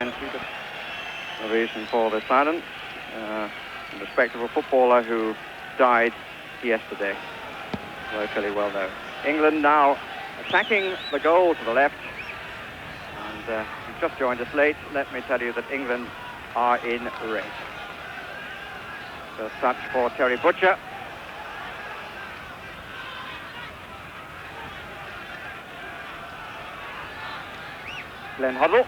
And the reason for the silence, in respect of a footballer who died yesterday, locally well known. England now attacking the goal to the left, and if you've just joined us late, let me tell you that England are in red. First touch for Terry Butcher. Glenn Hoddle.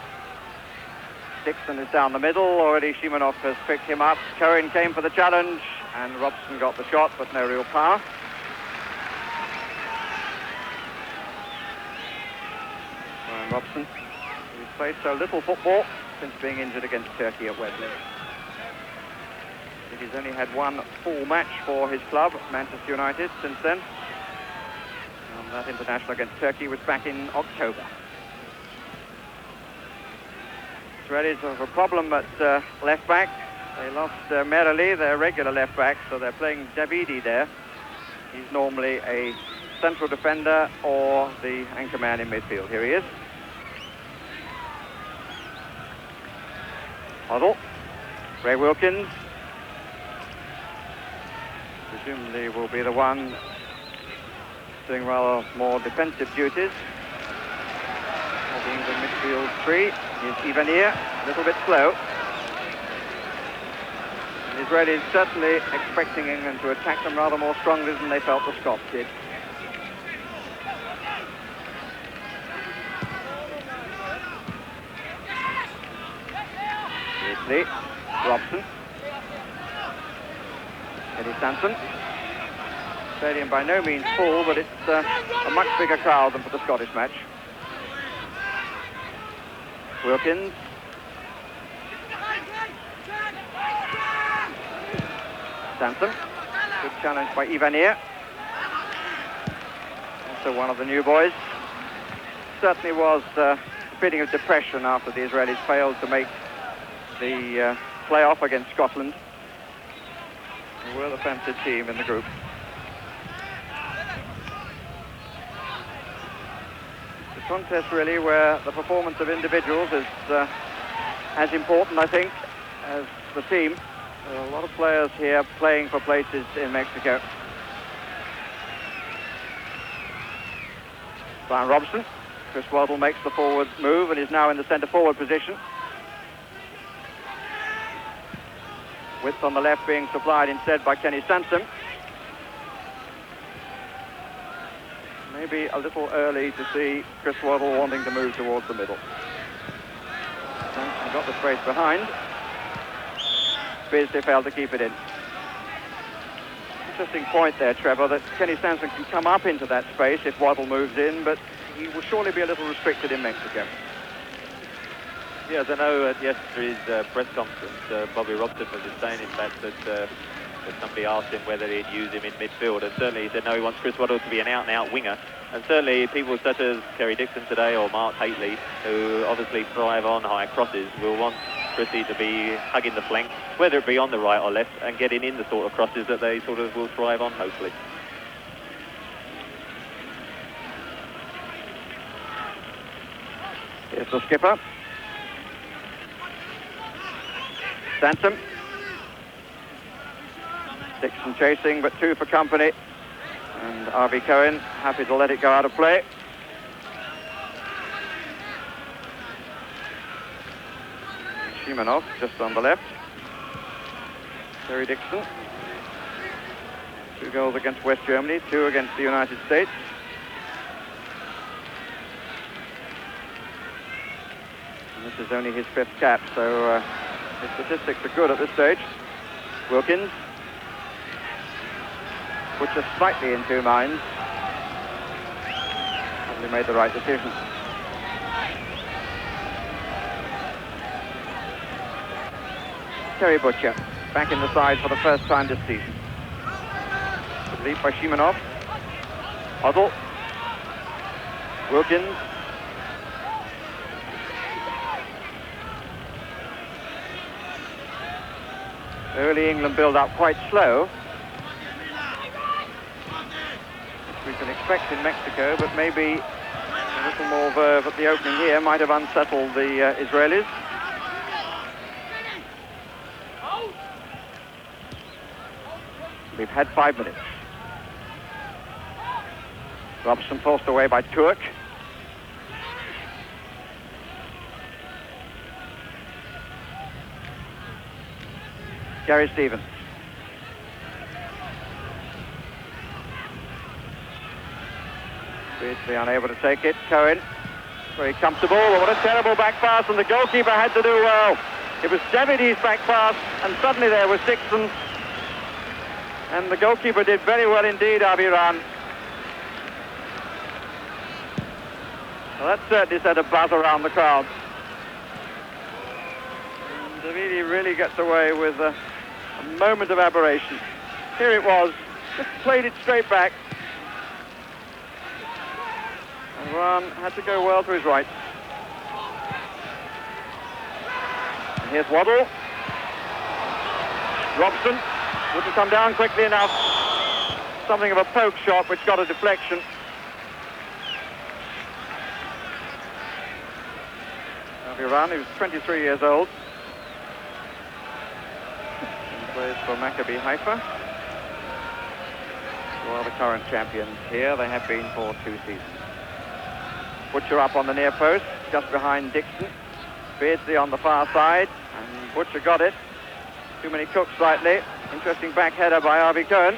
Dixon is down the middle. Already Shimanov has picked him up. Cohen came for the challenge, and Robson got the shot, but no real power. Brian Robson, who's played so little football since being injured against Turkey at Wembley. He's only had one full match for his club, Manchester United, since then. And that international against Turkey was back in October. Israelis have a problem at left back. They lost Merali, their regular left back, so they're playing Davidi there. He's normally a central defender or the anchor man in midfield. Here he is. Hoddle. Ray Wilkins. Presumably will be the one doing rather more defensive duties. The England midfield three is Ivanier, a little bit slow. The Israelis certainly expecting England to attack them rather more strongly than they felt the Scots did. Lee, Robson, Eddie Sanson. Stadium by no means full, but it's a much bigger crowd than for the Scottish match. Wilkins. Sanson. Good challenge by Ivanier. Also one of the new boys. Certainly was a feeling of depression after the Israelis failed to make the playoff against Scotland. They were the fancied team in the group. Contest really where the performance of individuals is as important, I think, as the team. There are a lot of players here playing for places in Mexico. Brian Robson. Chris Waddle makes the forward move and is now in the centre forward position. Width on the left being supplied instead by Kenny Sansom. Maybe a little early to see Chris Waddle wanting to move towards the middle. Sanson got the space behind. Beasley failed to keep it in. Interesting point there, Trevor, that Kenny Sanson can come up into that space if Waddle moves in, but he will surely be a little restricted in Mexico. Yes, I know at yesterday's press conference, Bobby Robson was just saying, in fact, that somebody asked him whether he'd use him in midfield, and certainly he said no, he wants Chris Waddle to be an out-and-out winger. And certainly people such as Kerry Dixon today or Mark Haitley, who obviously thrive on high crosses, will want Chrissy to be hugging the flank, whether it be on the right or left, and getting in the sort of crosses that they sort of will thrive on, hopefully. Here's the skipper. Sansom. Dixon chasing, but two for company. And R.V. Cohen happy to let it go out of play. Shimanov just on the left. Terry Dixon. 2 goals against West Germany, 2 against the United States. And this is only his 5th cap, so his statistics are good at this stage. Wilkins. Butcher slightly in two minds. Probably made the right decision. Terry Butcher, back in the side for the first time this season. Good lead by Shimanov. Hoddle. Wilkins. Early England build up quite slow. We can expect in Mexico, but maybe a little more verve at the opening here might have unsettled the Israelis. We've had 5 minutes. Robson forced away by Turk. Gary Stevens. Beardsley unable to take it. Cohen, very comfortable. But what a terrible back pass, and the goalkeeper had to do well. It was Davidi's back pass, and suddenly there was Dixon. And the goalkeeper did very well indeed, Aviran. Well, that certainly set a buzz around the crowd. And Davidi really gets away with a moment of aberration. Here it was, just played it straight back. And Ran had to go well to his right. And here's Waddle. Robson wouldn't come down quickly enough. Something of a poke shot which got a deflection. Ran, who's 23 years old. He plays for Maccabi Haifa. Who are the current champions here. They have been for 2 seasons. Butcher up on the near post, just behind Dixon. Beardsley on the far side, and Butcher got it. Too many cooks slightly. Interesting back header by Harvey Cohen.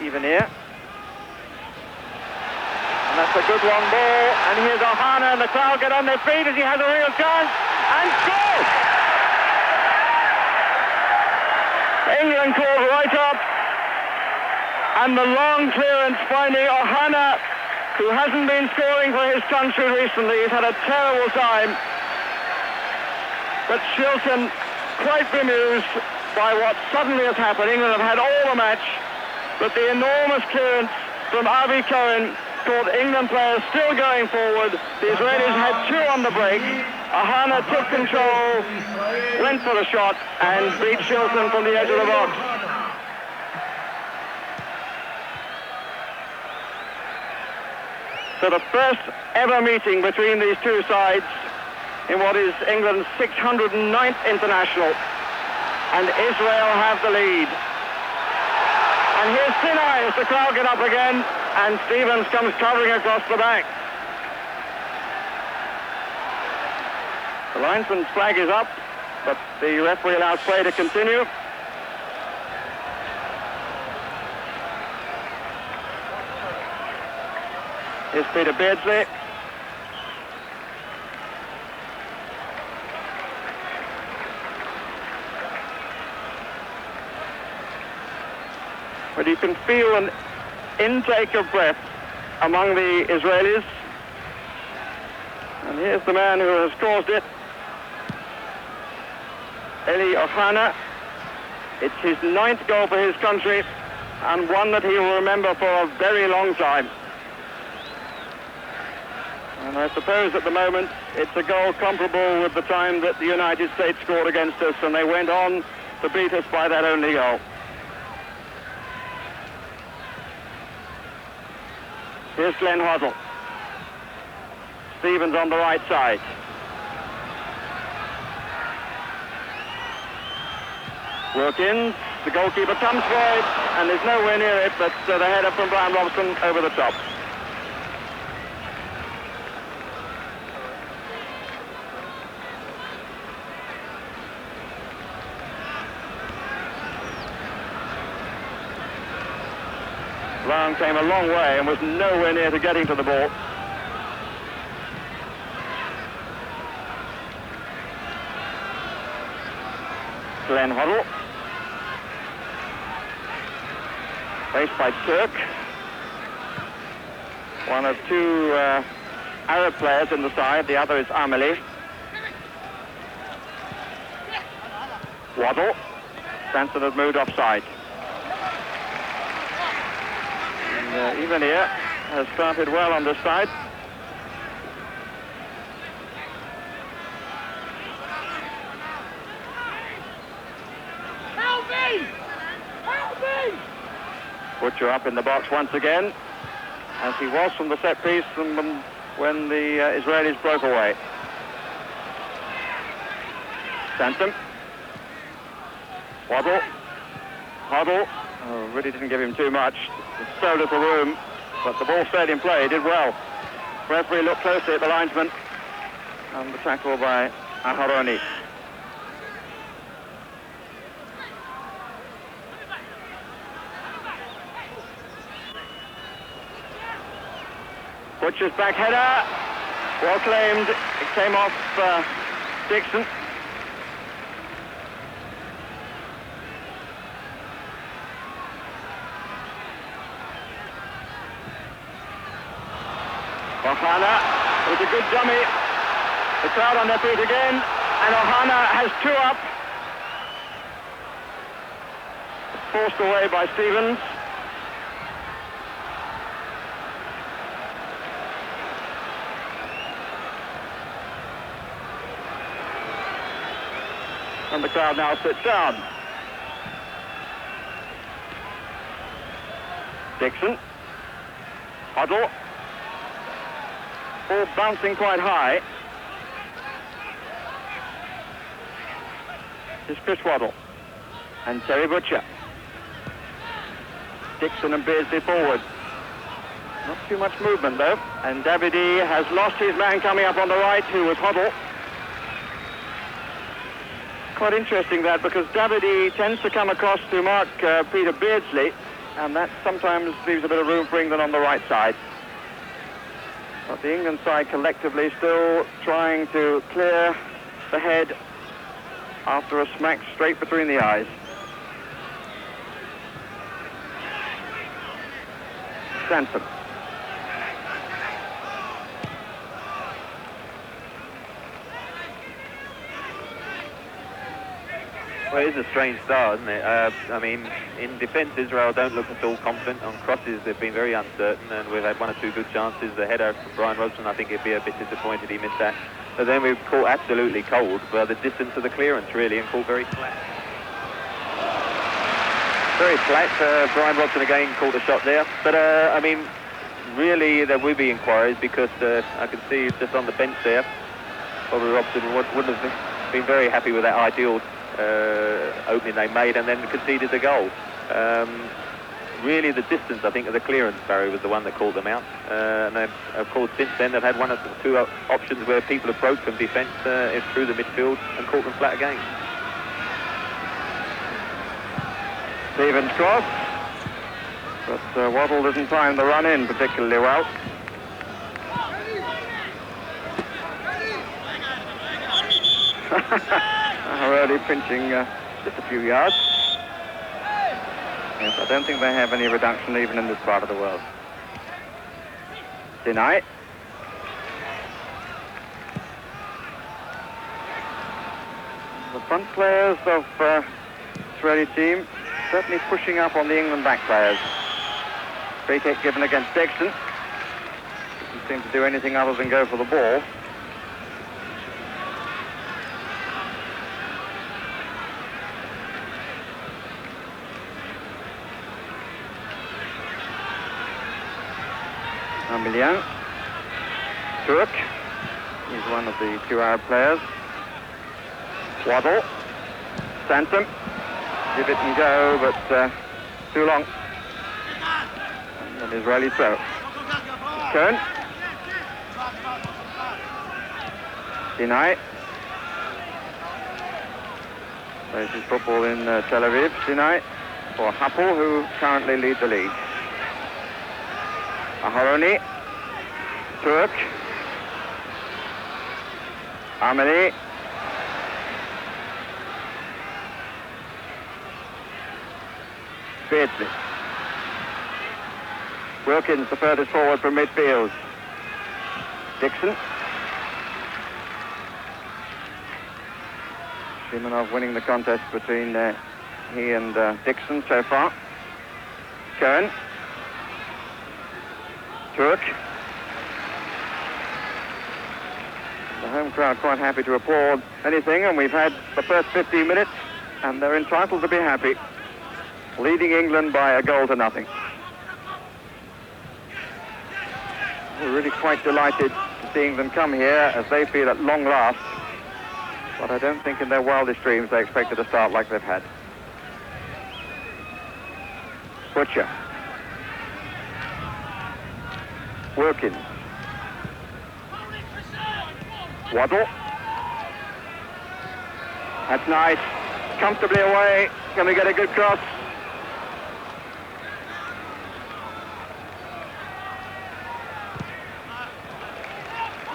Even here. And that's a good long ball. And here's Ohana, and the crowd get on their feet as he has a real chance. And scores! England called right up. And the long clearance finding Ohana, who hasn't been scoring for his country recently. He's had a terrible time. But Shilton, quite bemused by what suddenly has happened. England have had all the match, but the enormous clearance from Avi Cohen caught England players still going forward. The Israelis had 2 on the break. Ohana took control, went for the shot, and beat Shilton from the edge of the box. So the first ever meeting between these 2 sides in what is England's 609th international. And Israel have the lead. And here's Sinai as the crowd get up again, and Stevens comes covering across the back. The linesman's flag is up, but the referee allows play to continue. Here's Peter Beardsley. But you can feel an intake of breath among the Israelis. And here's the man who has caused it, Eli Ohana. It's his 9th goal for his country, and one that he will remember for a very long time. And I suppose at the moment it's a goal comparable with the time that the United States scored against us, and they went on to beat us by that only goal. Here's Glenn Hoddle. Stevens on the right side. Wilkins, the goalkeeper comes for it, and there's nowhere near it, but the header from Brian Robson over the top. Brown came a long way and was nowhere near to getting to the ball. Glenn Hoddle. Faced by Turk. One of 2 Arab players in the side, the other is Ameli. Waddle. Sanson has moved offside. Even here has started well on this side. Help me! Help me! Butcher up in the box once again, as he was from the set piece when the Israelis broke away. Sanson. Waddle. Hoddle really didn't give him too much. There's so little room, but the ball stayed in play. He did well. Referee looked closely at the linesman, and the tackle by Aharoni. Butcher's back header, well claimed. It came off Dixon. Ohana, it was a good dummy. The crowd on their feet again, and Ohana has 2 up. Forced away by Stevens. And the crowd now sits down. Dixon. Hoddle. Ball bouncing quite high. Here's Chris Waddle and Terry Butcher. Dixon and Beardsley forward. Not too much movement though. And Davide has lost his man coming up on the right, who was Hoddle. Quite interesting that, because Davide tends to come across to mark Peter Beardsley, and that sometimes leaves a bit of room for England on the right side. But the England side collectively still trying to clear the head after a smack straight between the eyes. Sansom. Well, it is a strange start, isn't it? I mean, in defence, Israel don't look at all confident. On crosses, they've been very uncertain, and we've had 1 or 2 good chances. The header from Brian Robson, I think he'd be a bit disappointed he missed that. But then we've caught absolutely cold by the distance of the clearance, really, and caught very flat. Very flat. Brian Robson again caught the shot there. But, I mean, really there will be inquiries, because I can see just on the bench there, Bobby Robson wouldn't have been very happy with that ideal opening they made, and then conceded the goal. Really the distance, I think, of the clearance, Barry, was the one that caught them out. And then, of course, since then they've had 1 or 2 options where people have broke from defence through the midfield and caught them flat again. Stevens cross, but Waddle doesn't time the run in particularly well. Already pinching just a few yards. Yes, I don't think they have any reduction even in this part of the world. Deny. The front players of the Israeli team certainly pushing up on the England back players. Free kick given against Dixon. Doesn't seem to do anything other than go for the ball. Amilian. Turk. He's one of the 2 Arab players. Waddle. Sansom. Give it and go, but too long. And an Israeli throw. Cohen. Sinai. Plays his football in Tel Aviv. Sinai for Hapoel, who currently lead the league. Aharoni. Turk. Amini. Beardsley. Wilkins, the furthest forward from midfield. Dixon. Shimonov winning the contest between he and Dixon so far. Cohen. Turk. The home crowd quite happy to applaud anything, and we've had the first 15 minutes, and they're entitled to be happy. Leading England by 1-0. We're really quite delighted to seeing them come here, as they feel at long last. But I don't think in their wildest dreams they expected to start like they've had. Butcher. Wilkins. Waddle. That's nice. Comfortably away. Can we get a good cross?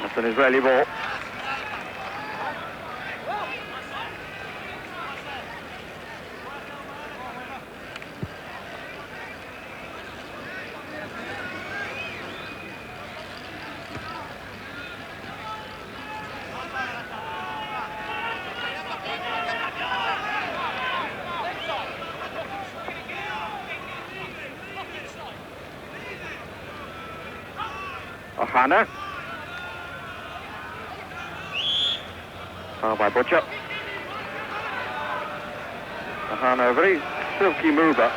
That's an Israeli ball. Ohana. Oh, by Butcher. Ohana, a very silky mover.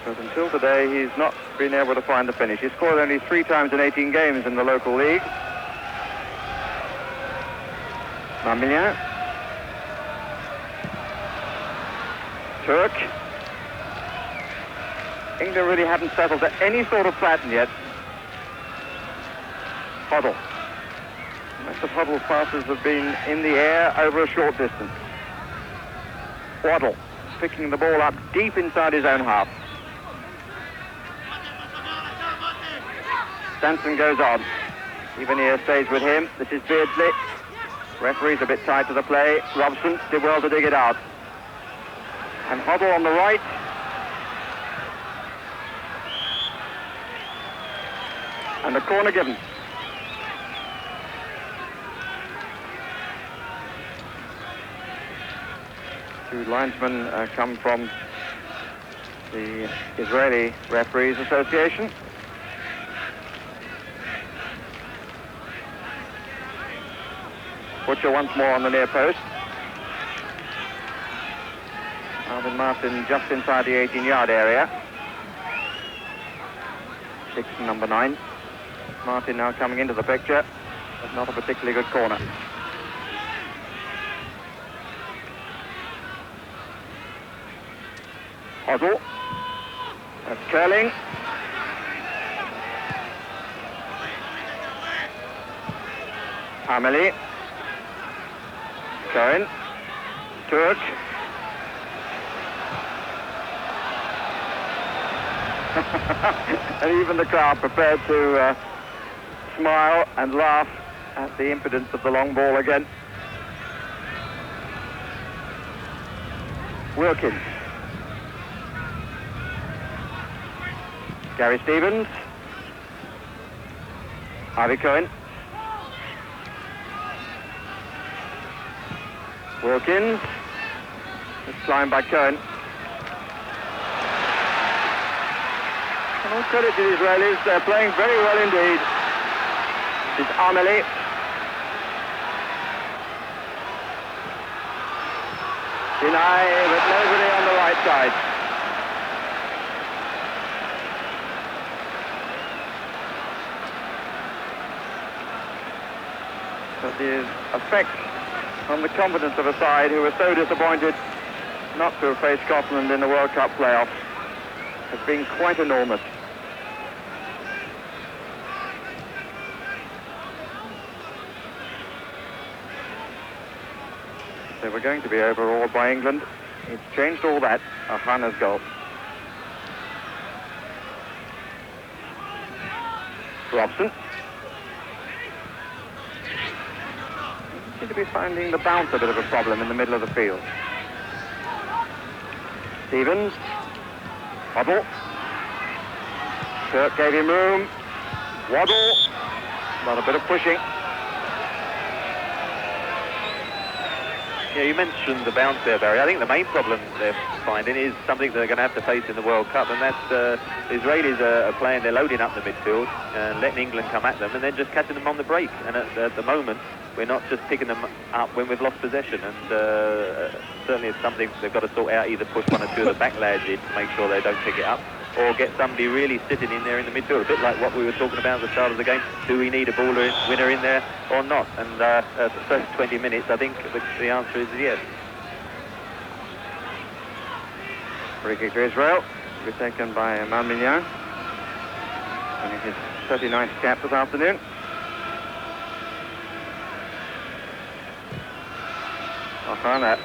But until today, he's not been able to find the finish. He scored only 3 times in 18 games in the local league. Marmillion. Turk. England really haven't settled to any sort of pattern yet. Hoddle. Most of Hoddle's passes have been in the air over a short distance. Waddle, picking the ball up deep inside his own half. Stanson goes on. Evanier stays with him. This is Beardsley. Referee's a bit tied to the play. Robson did well to dig it out. And Hoddle on the right. And the corner given. Two linesmen come from the Israeli Referees Association. Butcher once more on the near post. Alvin Martin just inside the 18-yard area. Dixon, number 9. Martin now coming into the picture, but not a particularly good corner. Hoddle. That's curling. Amelie. Cohen. Turk. And even the crowd prepared to smile and laugh at the impudence of the long ball again. Wilkins. Gary Stevens. Harvey Cohen. Wilkins. It's climbed by Cohen. And all credit to the Israelis, they're playing very well indeed. This is Amelie. Deny, but nobody on the right side. But the effect on the confidence of a side who were so disappointed not to have faced Scotland in the World Cup playoffs has been quite enormous. They were going to be overawed by England. It's changed all that. Ohana's goal. Robson. Seem to be finding the bounce a bit of a problem in the middle of the field. Stevens. Waddle. Turk gave him room. Waddle. Got a bit of pushing. Yeah, you mentioned the bounce there, Barry. I think the main problem they're finding is something they're going to have to face in the World Cup, and that's the Israelis are playing, they're loading up the midfield and letting England come at them and then just catching them on the break. And at the moment, we're not just picking them up when we've lost possession, and certainly it's something they've got to sort out, either push one or two of the back lads in to make sure they don't pick it up, or get somebody really sitting in there in the midfield, a bit like what we were talking about at the start of the game. Do we need a winner in there or not? And the first 20 minutes, I think the answer is yes. Free kick to Israel. Will be taken by Malmignan. Winning his 39th cap this afternoon. Ohana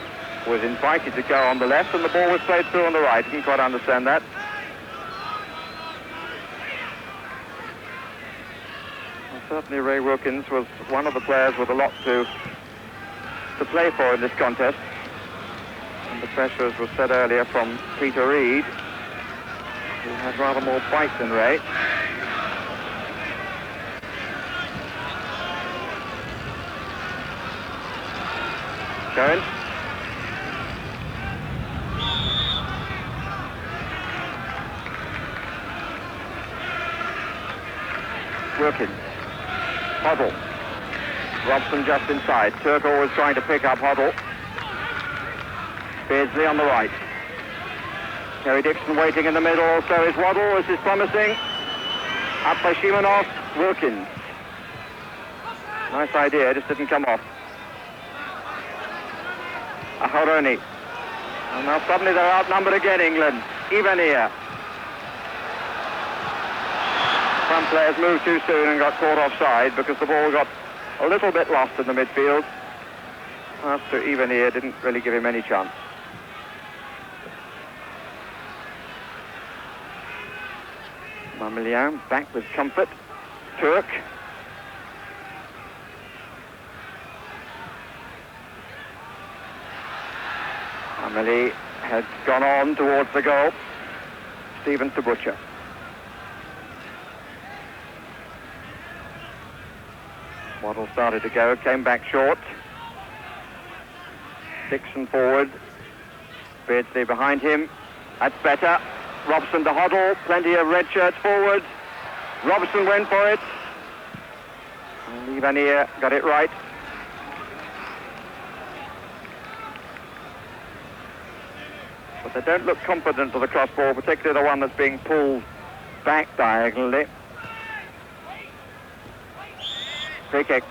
was invited to go on the left and the ball was played through on the right. Didn't quite understand that. Well, certainly Ray Wilkins was one of the players with a lot to play for in this contest. And the pressure, as was said earlier, from Peter Reid, who had rather more bite than Ray. Cohen. Wilkins. Hoddle. Robson just inside. Turk always trying to pick up Hoddle. Beardsley on the right. Terry Dixon waiting in the middle. So is Waddle. This is promising. Up by Shimonov. Wilkins. Nice idea. Just didn't come off. Aharoni. And now suddenly they're outnumbered again, England. Even here. Some players moved too soon and got caught offside because the ball got a little bit lost in the midfield. Pass to Even here didn't really give him any chance. Malmignan back with comfort. Turk. Amelie had gone on towards the goal. Stevens to Butcher. Waddle started to go, came back short. Dixon forward. Beardsley behind him. That's better. Robson to Hoddle. Plenty of red shirts forward. Robson went for it. And Ivanier got it right. But they don't look confident for the cross ball, particularly the one that's being pulled back diagonally. Free kick.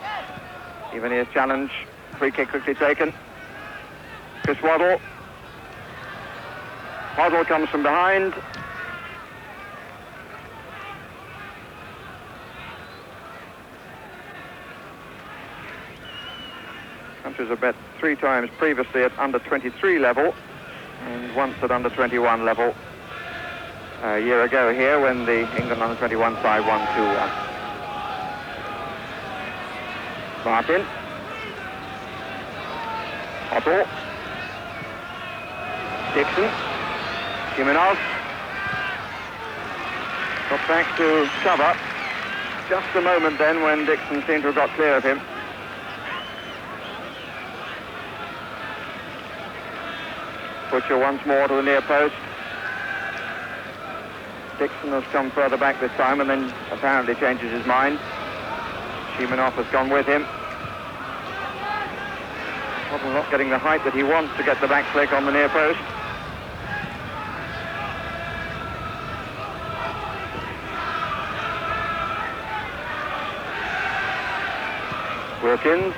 Ivanier's challenge. Free kick quickly taken. Chris Waddle. Hoddle comes from behind. Countries have bet 3 times previously at under 23 level and once at under 21 level a year ago here when the England under 21 side won 2-1. Martin. Hoddle. Dixon. Shimonov. Got back to cover. Just a moment then when Dixon seemed to have got clear of him. Butcher once more to the near post. Dixon has come further back this time and then apparently changes his mind. Shimonov has gone with him. Probably not getting the height that he wants to get the back flick on the near post. Wilkins.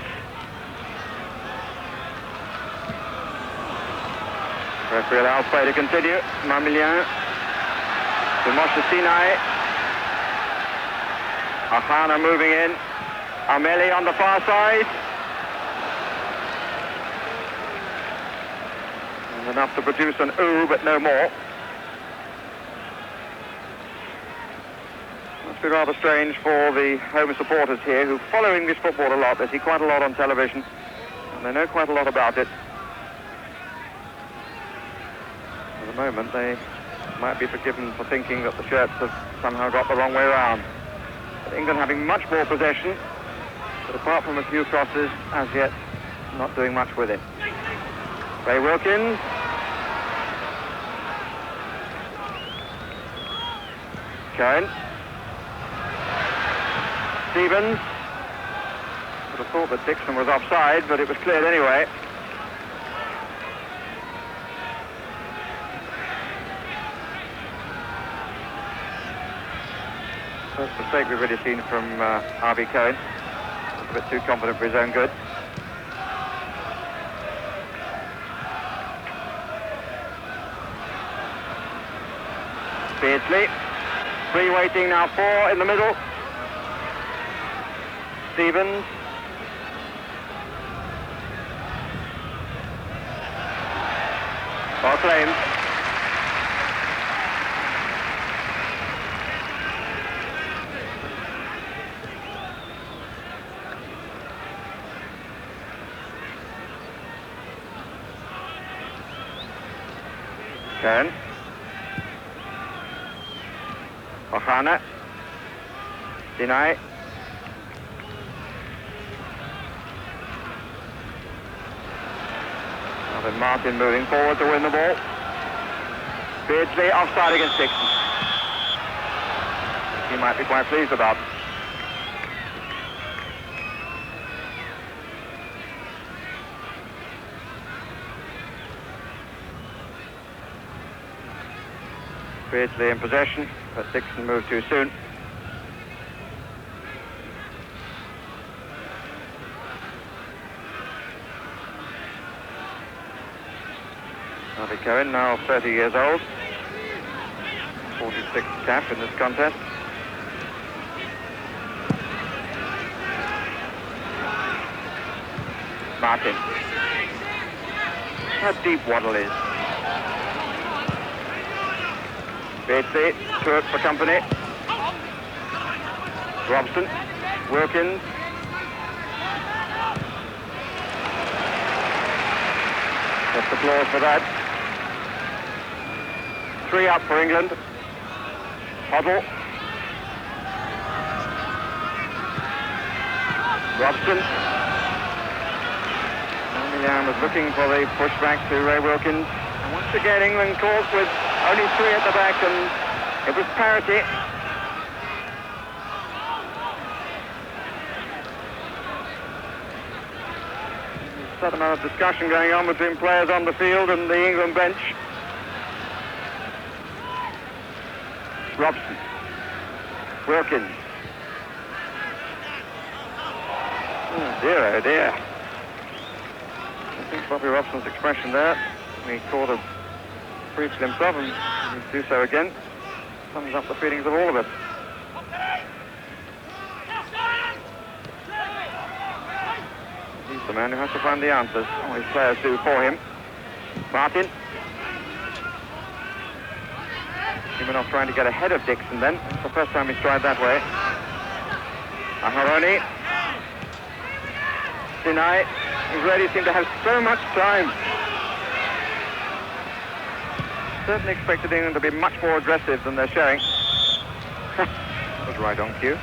Referee allows play to continue. Malmignan to Moshe Sinai. Ohana moving in. Ameli on the far side. And enough to produce an ooh, but no more. Must be rather strange for the home supporters here who follow English football a lot. They see quite a lot on television and they know quite a lot about it. At the moment they might be forgiven for thinking that the shirts have somehow got the wrong way around. But England having much more possession, but apart from a few crosses, as yet not doing much with it. Ray Wilkins. Cohen. Stevens. Would have thought that Dixon was offside, but it was cleared anyway. First mistake we've really seen from Harvey Cohen. A bit too confident for his own good. Beardsley. Free waiting now, 4 in the middle. Stevens. Ball claimed. Kern. Ohana. Deny. Now then Martin moving forward to win the ball. Beardsley offside against Dixon. He might be quite pleased about. Beardsley in possession, but Dixon moved too soon. Harvey Cohen, now 30 years old, 46th cap in this contest. Martin. How deep Waddle is. Beardsley, Turk for company. Robson, Wilkins. Just applause for that. 3 up for England. Hoddle. Robson. Millian was looking for the pushback to Ray Wilkins. And once again, England caught with only 3 at the back, and it was parity. There's a certain amount of discussion going on between players on the field and the England bench. Robson. Wilkins. Oh dear, oh dear. I think Bobby Robson's expression there, he caught a brief glimpse of, and he'll do so again, sums up the feelings of all of us. He's the man who has to find the answers. All his players do for him. Martin. Simonov trying to get ahead of Dixon then. It's the first time he's tried that way. Aharoni. Deny. He's really seemed to have so much time. Certainly expected England to be much more aggressive than they're showing. Was right on cue.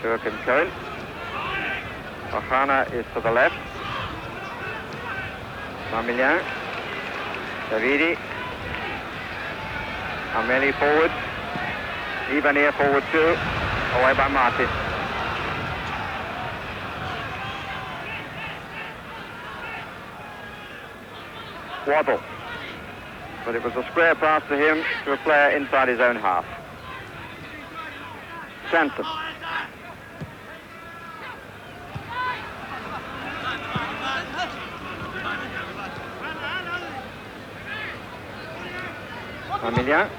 Turk and Cohen. Ohana is to the left. Mamilian. Davidi. Ameli forward. Ivanir forward too. Away by Martin. Waddle. But it was a square pass to him, to a player inside his own half. Sansom. Mamilian.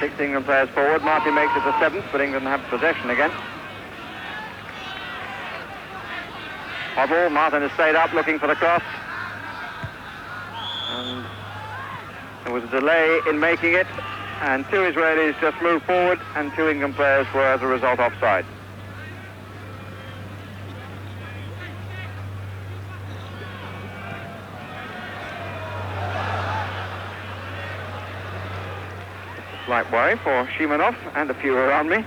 6 England players forward. Martin makes it the 7th, but England have possession again. Hoddle. Martin has stayed up looking for the cross. And there was a delay in making it, and 2 Israelis just moved forward, and 2 England players were, as a result, offside. Slight worry for Shimonov and a few around me.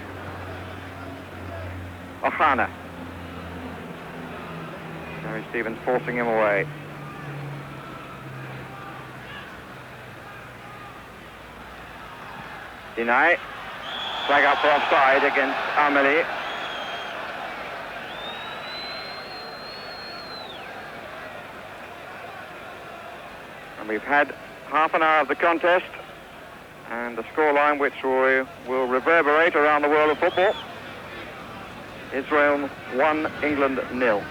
Ohana. Harry Stevens forcing him away. Deny. Flag up for offside against Ameli. And we've had half an hour of the contest, and a scoreline which will reverberate around the world of football. Israel 1, England 0.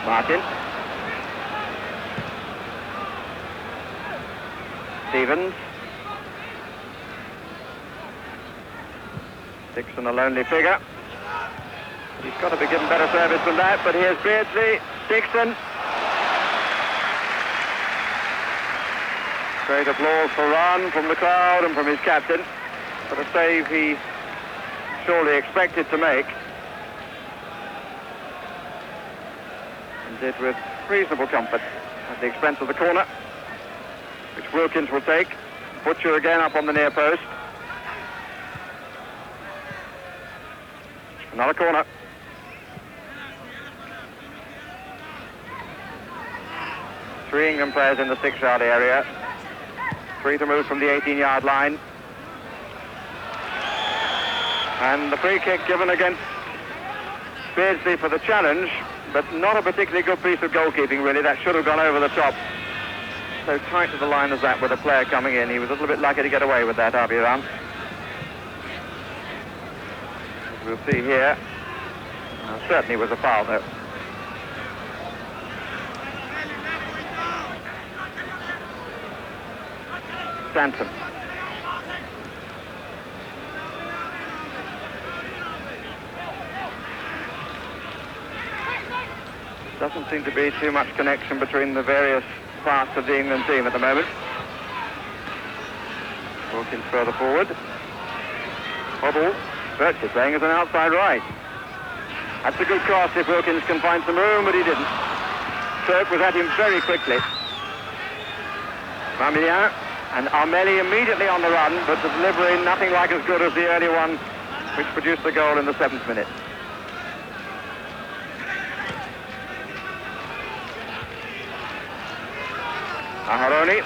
Martin. Stevens. Dixon a lonely figure. He's got to be given better service than that, but here's Beardsley. Dixon. Great applause for Ron from the crowd and from his captain for the save he surely expected to make. And did with reasonable comfort at the expense of the corner, which Wilkins will take. Butcher again up on the near post. Another corner. Three England players in the 6-yard area. 3 to move from the 18-yard line. And the free kick given against Beardsley for the challenge, but not a particularly good piece of goalkeeping, really. That should have gone over the top. So tight to the line as that with a player coming in. He was a little bit lucky to get away with that, Abiram. We'll see here. Certainly was a foul, though. Stanton. Doesn't seem to be too much connection between the various parts of the England team at the moment. Wilkins further forward. Hoddle, virtually playing as an outside right. That's a good cross if Wilkins can find some room, but he didn't. Turk was at him very quickly. Mamillian and Armelli immediately on the run, but the delivery nothing like as good as the early one, which produced the goal in the 7th minute. Aharoni.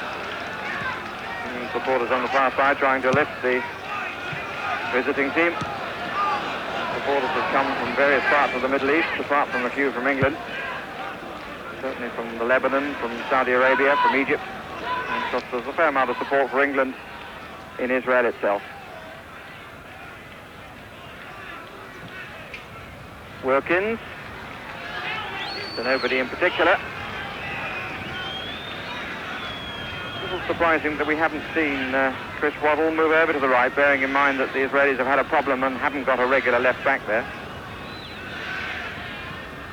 Supporters on the far side trying to lift the visiting team. Supporters have come from various parts of the Middle East, apart from a few from England. Certainly from the Lebanon, from Saudi Arabia, from Egypt. And of course there's a fair amount of support for England in Israel itself. Wilkins. To nobody in particular. A little surprising that we haven't seen Chris Waddle move over to the right, bearing in mind that the Israelis have had a problem and haven't got a regular left back there.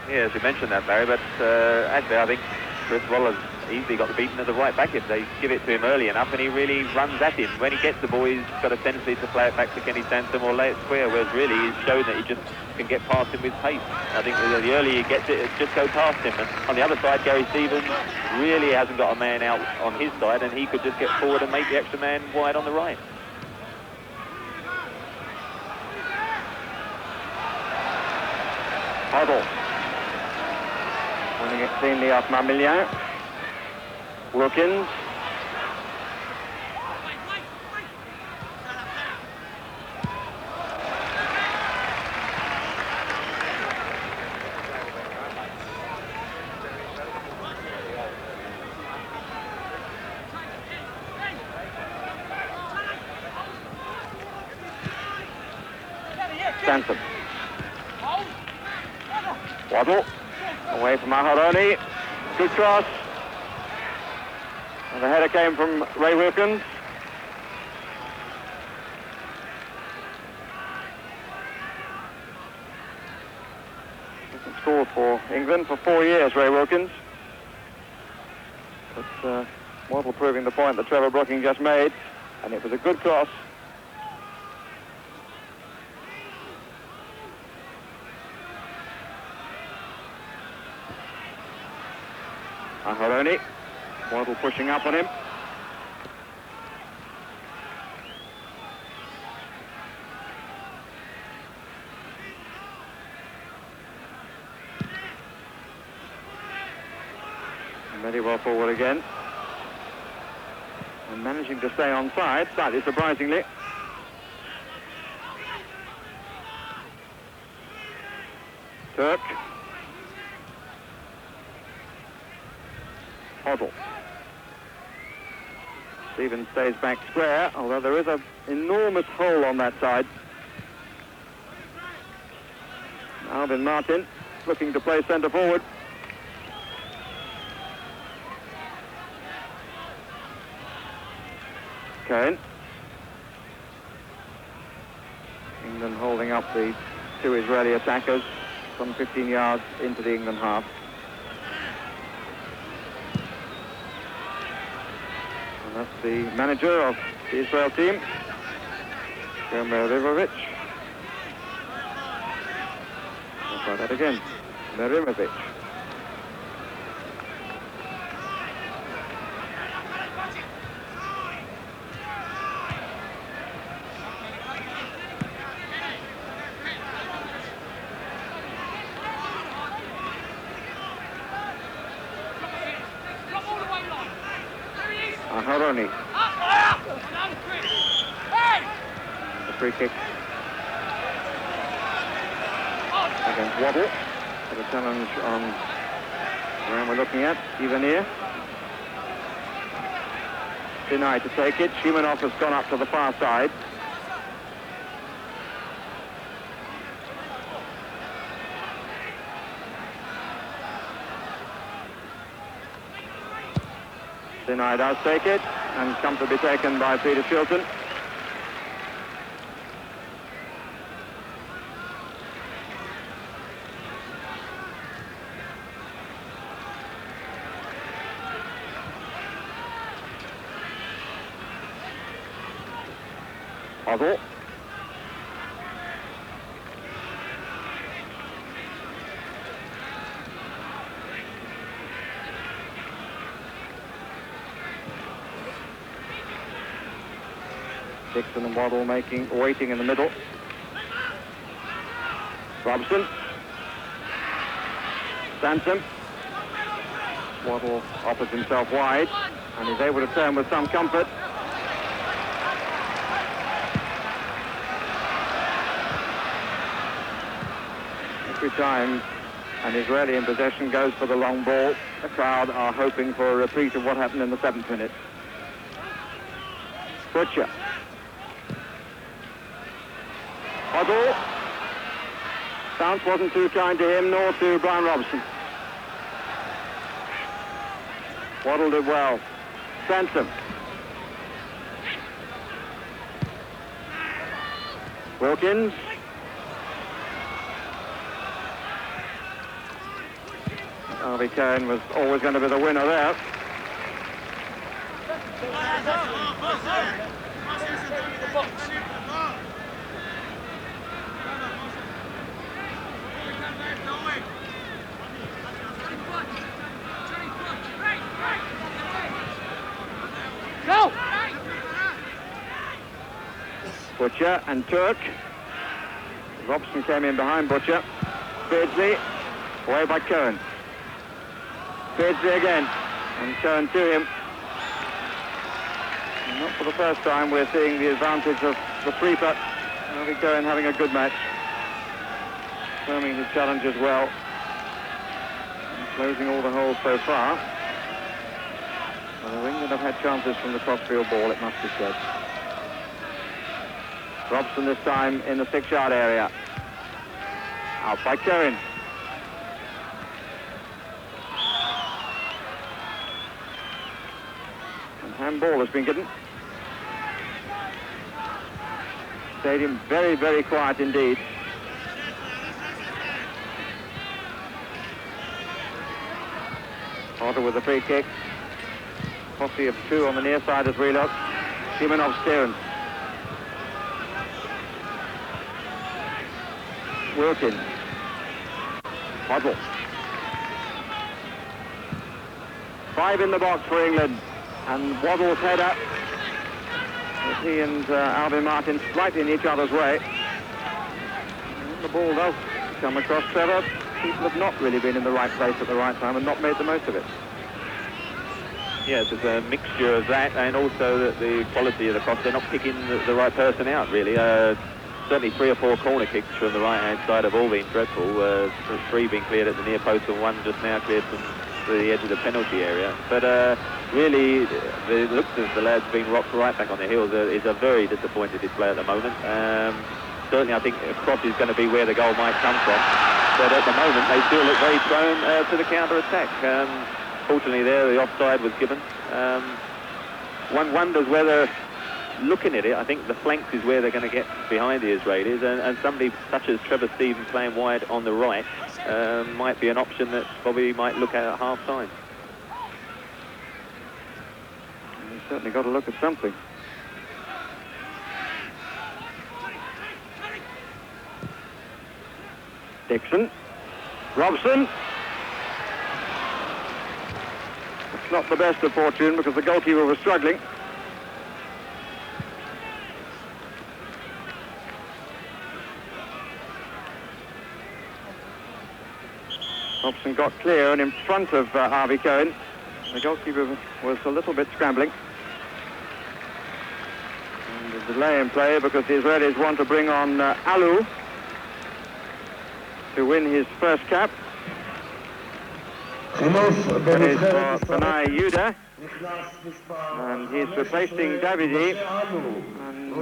Yes, you mentioned that, Barry, but actually I think Chris Waddle has easily got the beating of the right back if they give it to him early enough, and he really runs at him. When he gets the ball, he's got a tendency to play it back to Kenny Sansom or lay it square, whereas really he's shown that he just can get past him with pace. I think the earlier he gets it, just go past him. And on the other side, Gary Stevens really hasn't got a man out on his side, and he could just get forward and make the extra man wide on the right. Hoddle. Winning it cleanly off Mamillian. Wilkins. Stanton. Waddle. Away from Aharoni. Good cross. And the header came from Ray Wilkins. Hasn't scored for England for 4 years, Ray Wilkins. But Waddle proving the point that Trevor Brooking just made. And it was a good cross. Aharoni. Waddle pushing up on him. And very well forward again. And managing to stay on side, slightly surprisingly. Turk. Hoddle. Stevens stays back square, although there is an enormous hole on that side. Alvin Martin looking to play centre forward. Cohen. England holding up the two Israeli attackers some 15 yards into the England half. And that's the manager of the Israel team, Gomer Rivovich. I'll try that again, Merimovic. Aharoni. The free kick against Waddle. The challenge on the man we're looking at, Ivanir. Denied to take it. Shimonov has gone up to the far side. Sinai does take it, and comfortably taken by Peter Shilton. Hoddle. Dixon and Waddle waiting in the middle. Robson. Sansom. Waddle offers himself wide, and is able to turn with some comfort. Every time an Israeli in possession goes for the long ball, the crowd are hoping for a repeat of what happened in the 7th minute. Butcher. Hoddle. Bounce wasn't too kind to him, nor to Brian Robson. Waddle did well. Sansom. Wilkins. Harvey Cohen was always going to be the winner there. Go! Butcher and Turk. Robson came in behind Butcher. Beardsley, away by Cohen. Beardsley again, and Cohen to him. And not for the first time we're seeing the advantage of the sweeper. Harvey Cohen having a good match. Confirming his challenge as well. And closing all the holes so far. Although England have had chances from the crossfield ball, it must be said. Robson this time in the 6-yard area. Out by Cohen. And handball has been given. Stadium very, very quiet indeed. Potter with a free kick. Posse of 2 on the near side as we look. Shimonov steering. Wilkins. Hoddle. 5 in the box for England. And Waddle's header. As he and Alvin Martin slightly in each other's way. And the ball does come across Trevor. People have not really been in the right place at the right time and not made the most of it. Yes, it's a mixture of that and also the quality of the cross. They're not picking the right person out, really. Certainly 3 or 4 corner kicks from the right-hand side have all been dreadful. 3 being cleared at the near post and 1 just now cleared from the edge of the penalty area. But really, it looks as the lad's been rocked right back on the heels. Is a very disappointed display at the moment. Certainly, I think a cross is going to be where the goal might come from. But at the moment, they still look very prone to the counter-attack. Fortunately, there, the offside was given. One wonders whether, looking at it, I think the flanks is where they're going to get behind the Israelis, and somebody such as Trevor Stevens playing wide on the right might be an option that Bobby might look at half-time. He's certainly got to look at something. Dixon. Robson. It's not the best of fortune because the goalkeeper was struggling. Robson got clear and in front of Harvey Cohen. The goalkeeper was a little bit scrambling. And a delay in play because the Israelis want to bring on Alou to win his first cap. That is for Benai Yuda. And he's replacing Davidi. And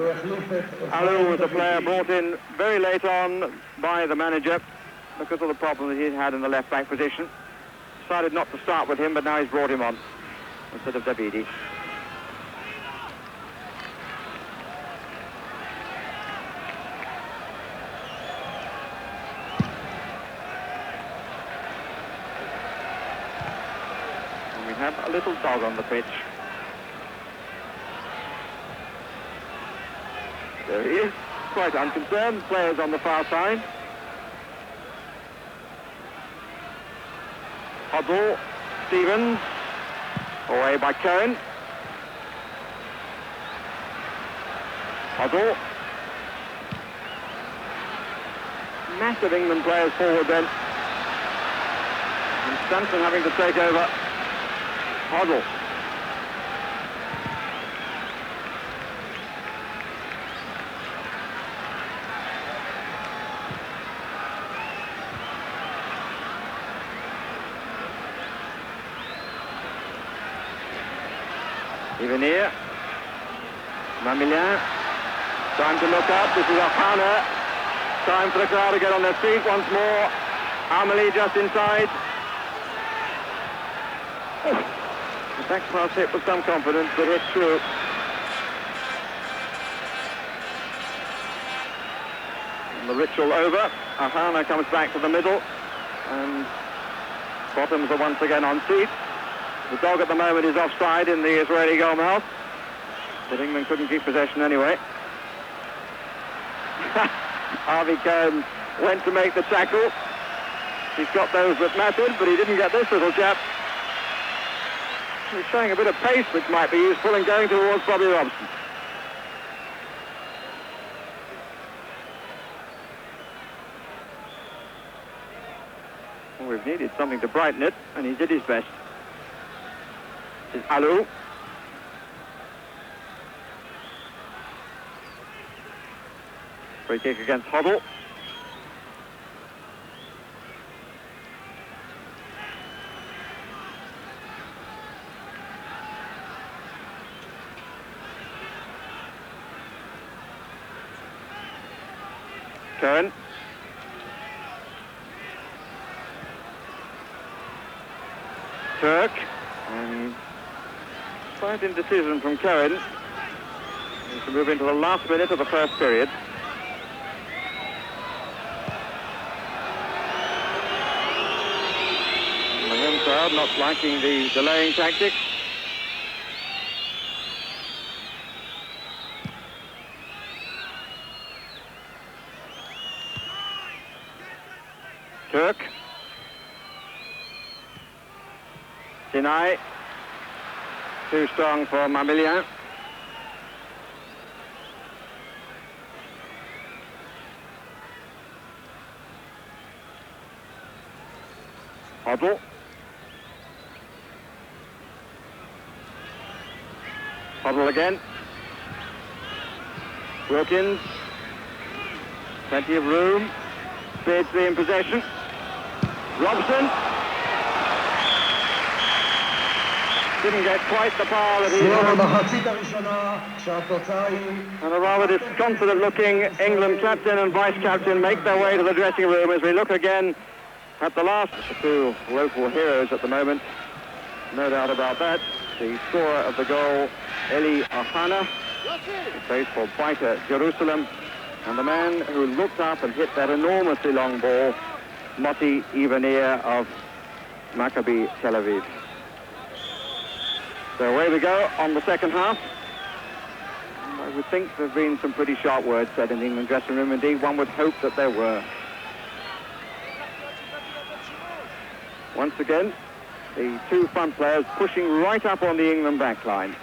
Alou was a player brought in very late on by the manager because of the problem that he had in the left-back position. Decided not to start with him, but now he's brought him on instead of Davidi. And we have a little dog on the pitch. There he is, quite unconcerned. Players on the far side. Hoddle, Stevens, away by Cohen. Hoddle. Massive England players forward then. And Stanton having to take over. Hoddle. Even here, Mamilien, time to look up. This is Ohana. Time for the crowd to get on their feet once more. Amelie just inside. The back pass hit with some confidence, but hit through. And the ritual over. Ohana comes back to the middle, and Bottoms are once again on seat. The dog at the moment is offside in the Israeli goalmouth, but England couldn't keep possession anyway. Harvey Cohen went to make the tackle. He's got those that mattered, but he didn't get this little chap. He's showing a bit of pace which might be useful in going towards Bobby Robson. Well, we've needed something to brighten it, and he did his best. This is Alou. Free kick against Hoddle. Cohen. Turk. And slight indecision from Cohen. Needs to move into the last minute of the first period. And the home crowd not liking the delaying tactic. Turk. Sinai. Too strong for Mamilien. Hoddle. Hoddle again. Wilkins. Plenty of room. Beardsley in possession. Robson. didn't get quite the power that he had. And a rather disconsolate-looking England captain and vice-captain make their way to the dressing room as we look again at the last. The two local heroes at the moment, no doubt about that. The scorer of the goal, Eli Ohana, who plays for Beitar Jerusalem, and the man who looked up and hit that enormously long ball, Moti Ivanir of Maccabi Tel Aviv. So away we go on the second half. I would think there have been some pretty sharp words said in the England dressing room. Indeed, one would hope that there were. Once again, the two front players pushing right up on the England back line.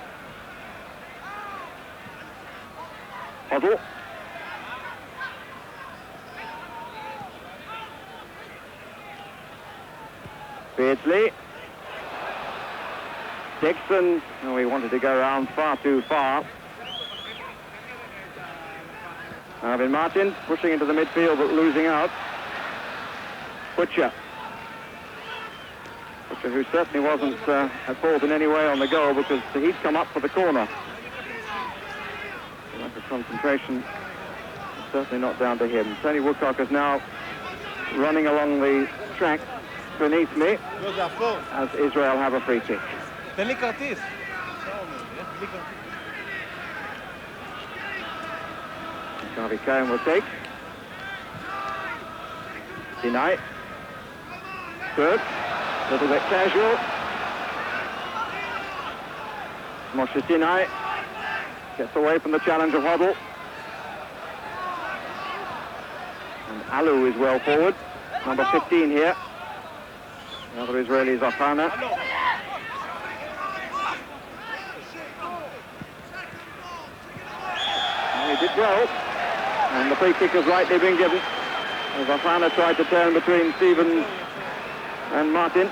Hoddle. Beardsley. Dixon, oh, he wanted to go around far too far. Arvin Martin pushing into the midfield but losing out. Butcher, who certainly wasn't at fault in any way on the goal because he'd come up for the corner. Lack of concentration, certainly not down to him. Tony Woodcock is now running along the track beneath me as Israel have a free kick. Harvey Cohen will take. Sinai. Good. A little bit casual. Moshe Sinai gets away from the challenge of Hoddle. And Alu is well forward. Number 15 here. The other Israeli is Ohana. He did well. And the free kick has rightly been given. As Ohana tried to turn between Stevens and Martin.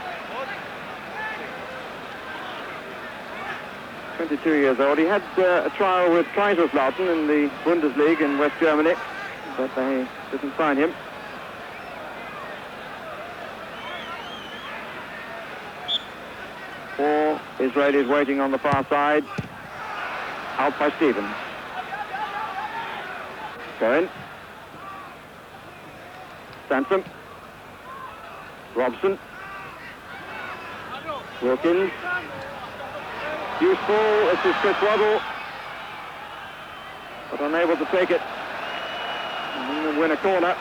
22 years old. He had a trial with Kaiserslautern in the Bundesliga in West Germany, but they didn't sign him. Four Israelis waiting on the far side. Out by Stevens. Cohen. Sansom. Robson. Wilkins. Useful. This is Chris Waddle. But unable to take it. And win a corner.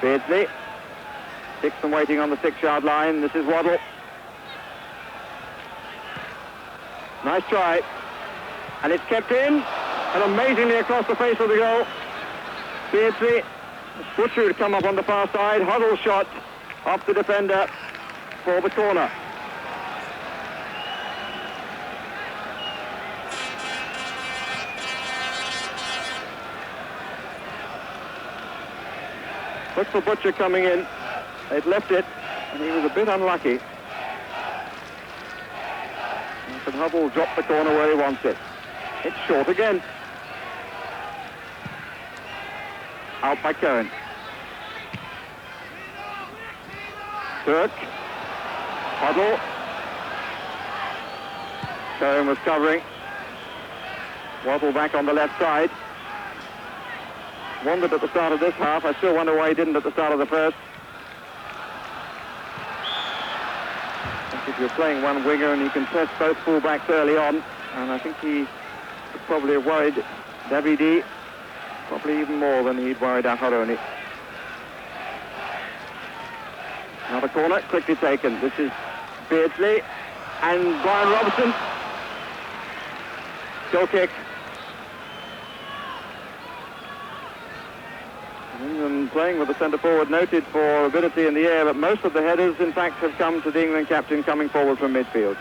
Beardsley. Dixon waiting on the 6-yard line. This is Waddle. Nice try. And it's kept in. And amazingly across the face of the goal. Beardsley. Butcher had come up on the far side. Hoddle shot off the defender for the corner. Look for Butcher coming in. They'd left it, and he was a bit unlucky. And Hoddle dropped the corner where he wants it. It's short again. Out by Cohen. Turk. Hoddle. Cohen was covering. Waddle back on the left side. Wondered at the start of this half. I still wonder why he didn't at the start of the first. I think if you're playing one winger and you can test both full-backs early on, and I think he would probably have worried Davidi probably even more than he'd worried Aharoni. Another corner, quickly taken. This is Beardsley and Brian Robertson. Goal kick. England playing with the centre forward, noted for ability in the air, but most of the headers, in fact, have come to the England captain coming forward from midfield.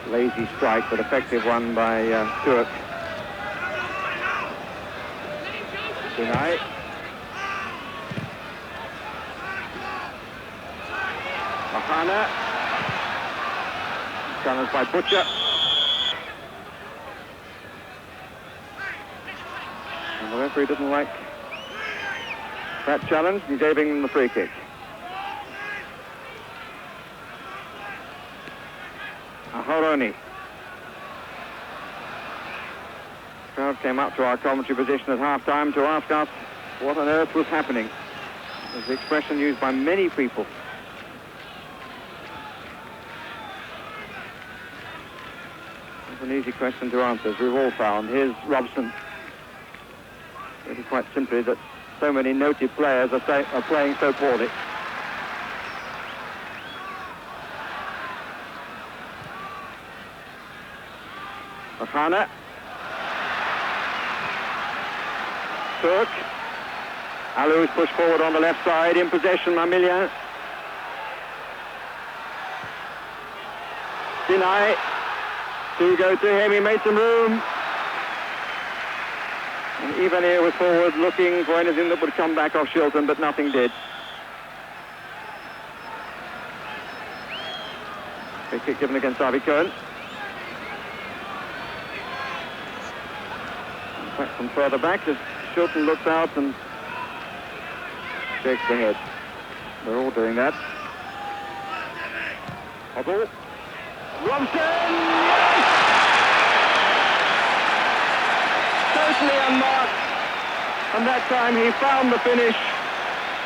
Lazy strike, but effective one by Stewart. Sinai. O'Connor. Challenged by Butcher. And the referee didn't like that challenge and gave him the free kick. Ahoroni. Crowd came up to our commentary position at half-time to ask us what on earth was happening. It was the expression used by many people. It's an easy question to answer, as we've all found. Here's Robson. Really quite simply that so many noted players are playing so poorly. Ohana. Turk. Alou is pushed forward on the left side. In possession, Mamilian. Sinai. Two go to him. He made some room. And Ivanier was forward looking for anything that would come back off Shilton, but nothing did. Free kick given against Harvey Cohen. In fact, from further back, as Shilton looks out and shakes the head. They're all doing that. Hobble. Robson! Yes! Totally unmarked. And that time he found the finish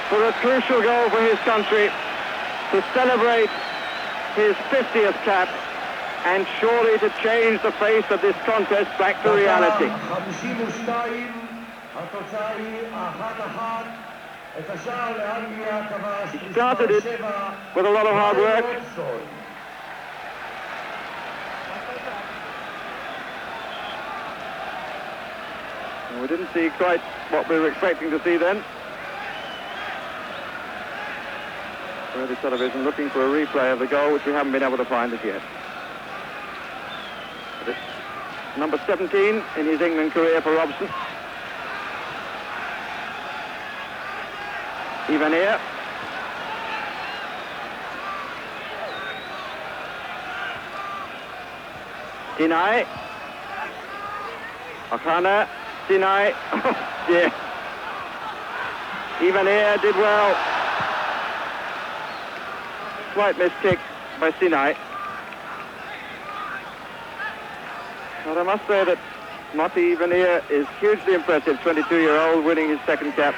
for a crucial goal for his country to celebrate his 50th cap and surely to change the face of this contest back to reality. He started it with a lot of hard work. And we didn't see quite what we were expecting to see then. Radio television looking for a replay of the goal, which we haven't been able to find as yet. But it's number 17 in his England career for Robson. Ivanier. Sinai. O'Connor. Sinai. Oh dear. Ivanier did well. Slight miskick by Sinai. But I must say that Matti Ivanier is hugely impressive, 22-year-old winning his second cap.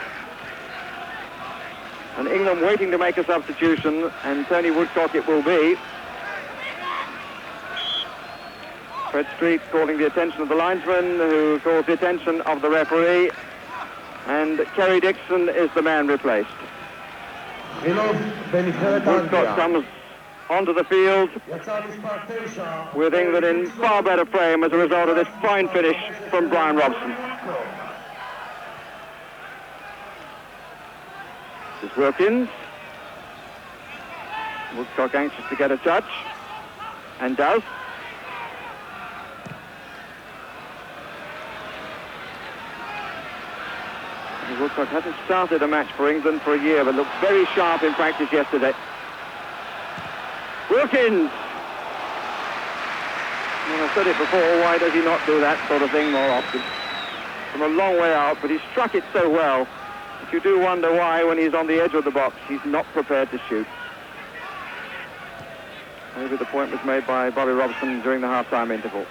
And England waiting to make a substitution, and Tony Woodcock it will be. Fred Street calling the attention of the linesman, who calls the attention of the referee, and Kerry Dixon is the man replaced. Woodcock comes onto the field with England in far better frame as a result of this fine finish from Brian Robson. This is Wilkins. Woodcock anxious to get a touch, and does. Woodcock hasn't started a match for England for a year, but looked very sharp in practice yesterday. Wilkins! Well, I've said it before, why does he not do that sort of thing more often? From a long way out, but he struck it so well that you do wonder why, when he's on the edge of the box, he's not prepared to shoot. Maybe the point was made by Bobby Robson during the half-time interval.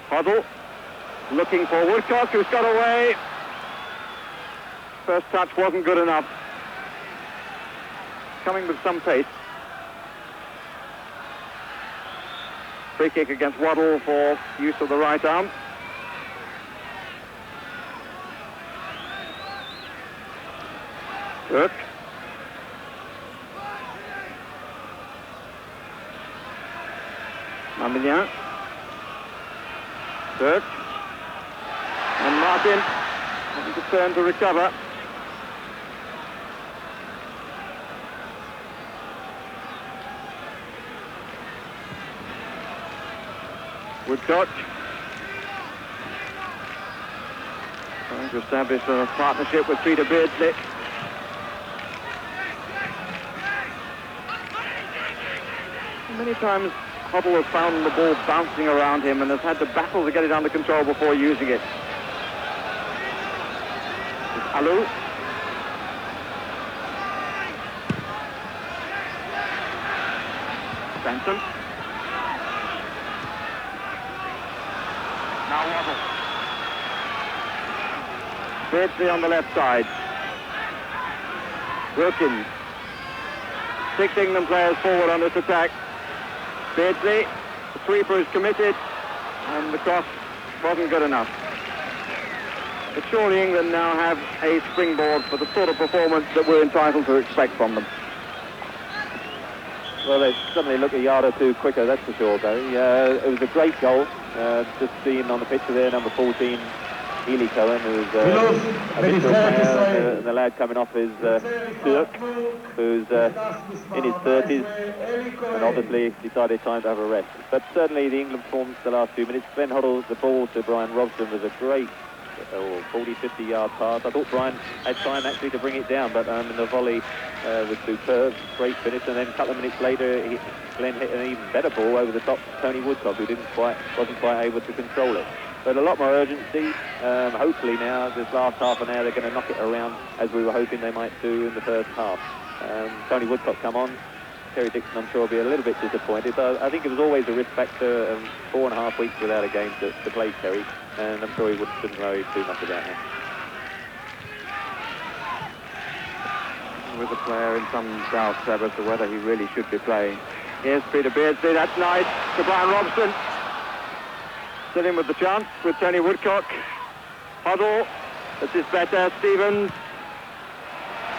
Hoddle, looking for Woodcock, who's got away. First touch wasn't good enough. Coming with some pace. Free kick against Waddle for use of the right arm. Turk. Mamilian. Turk. And Martin having to turn to recover. Woodcock trying to establish a partnership with Peter Beardsley. Many times Hoddle has found the ball bouncing around him and has had to battle to get it under control before using it. It's Alou. Benson. Now Waddle. Beardsley on the left side. Wilkins. 6 England players forward on this attack. Beardsley, the sweeper is committed, and the cross wasn't good enough. But surely England now have a springboard for the sort of performance that we're entitled to expect from them. Well, they suddenly look a yard or two quicker, that's for sure, Barry. It was a great goal. Just seeing on the picture there, number 14, Ely Cohen, who's a Mitchell player, and the lad coming off is Turk, who's in his 30s, and obviously decided time to have a rest. But certainly the England performance the last few minutes. Glenn Hoddle, the ball to Brian Robson was a great 40, 50 yard pass. I thought Brian had time actually to bring it down, but the volley was superb, great finish, and then a couple of minutes later Glenn hit an even better ball over the top to Tony Woodcock, who wasn't quite able to control it. But a lot more urgency. Hopefully now, this last half an hour, they're going to knock it around as we were hoping they might do in the first half. Tony Woodcock come on. Terry Dixon, I'm sure, will be a little bit disappointed. But I think it was always a risk factor, 4.5 weeks without a game to play Terry, and I'm sure he shouldn't worry too much about that. With a player in some doubt as to whether he really should be playing. Here's Peter Beardsley, that's nice, to Brian Robson. Still in with the chance with Tony Woodcock. Hoddle, this is better, Stevens.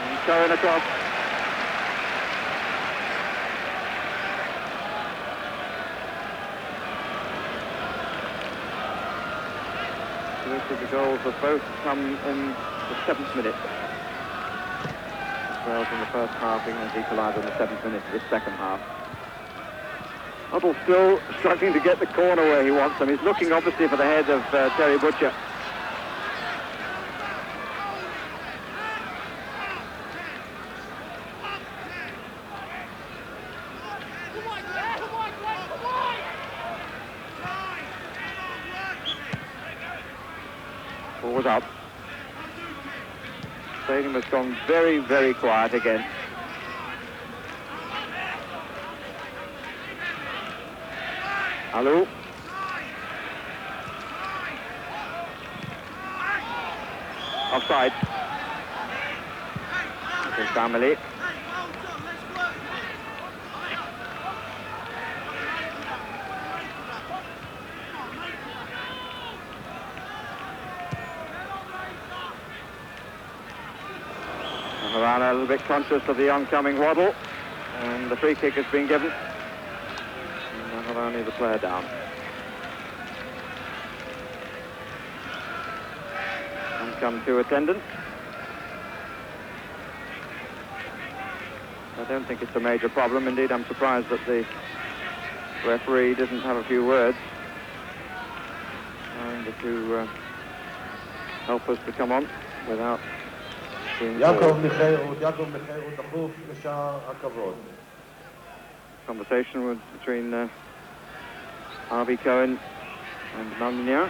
And Cohen across. Most of the goals have both come in the 7th minute. As well as in the first half, England's equalised in the 7th minute of the second half. Hoddle still struggling to get the corner where he wants them. He's looking obviously for the head of Terry Butcher. Ball was up. Stadium has gone very, very quiet again. Alou. Offside. This is Family. Havana a little bit conscious of the oncoming Waddle, and the free kick has been given. Only the player down. And come to attendance. I don't think it's a major problem. Indeed, I'm surprised that the referee doesn't have a few words to help us to come on without being conversation between Harvey Cohen and Malmenier.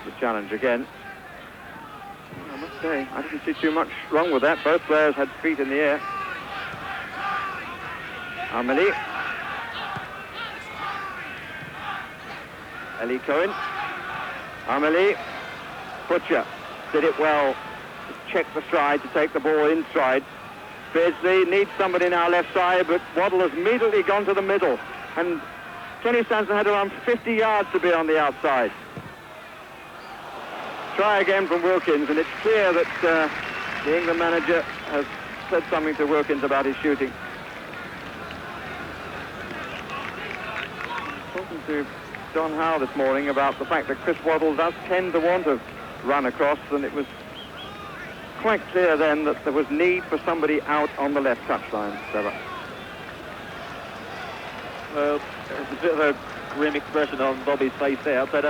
The challenge again. I must say, I didn't see too much wrong with that. Both players had feet in the air. Amelie. Ellie Cohen. Amelie. Butcher did it well. Check the stride to take the ball inside. Beardsley needs somebody now left side, but Waddle has immediately gone to the middle, and Kenny Sansom had around 50 yards to be on the outside. Try again from Wilkins, and it's clear that the England manager has said something to Wilkins about his shooting. Talking to John Howe this morning about the fact that Chris Waddle does tend to want to run across, and it was quite clear then that there was need for somebody out on the left touchline. Well, there's a bit of a grim expression on Bobby's face there, but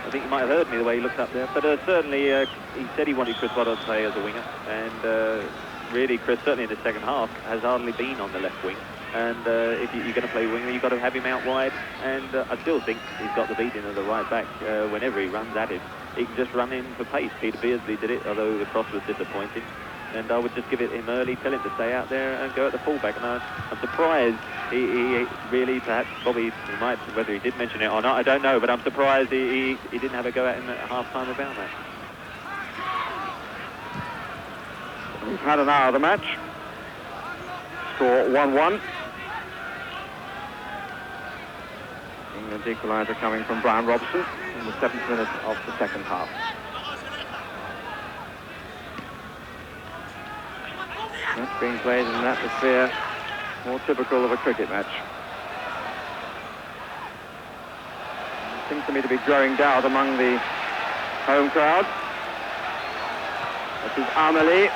I think you might have heard me the way he looked up there. But certainly he said he wanted Chris Waddle to play as a winger. And really, Chris, certainly in the second half, has hardly been on the left wing. And if you're going to play winger, you've got to have him out wide. And I still think he's got the beating of the right back whenever he runs at him. He can just run in for pace. Peter Beardsley did it, although the cross was disappointing. And I would just give it him early, tell him to stay out there and go at the fullback. And I'm surprised he really, perhaps Bobby, he might, whether he did mention it or not, I don't know, but I'm surprised he didn't have a go at him at half-time about that. We've had an hour of the match. Score 1-1. England's equaliser coming from Brian Robson in the 7th minute of the second half. That's being played in an atmosphere more typical of a cricket match. It seems to me to be growing doubt among the home crowd. This is Amelie.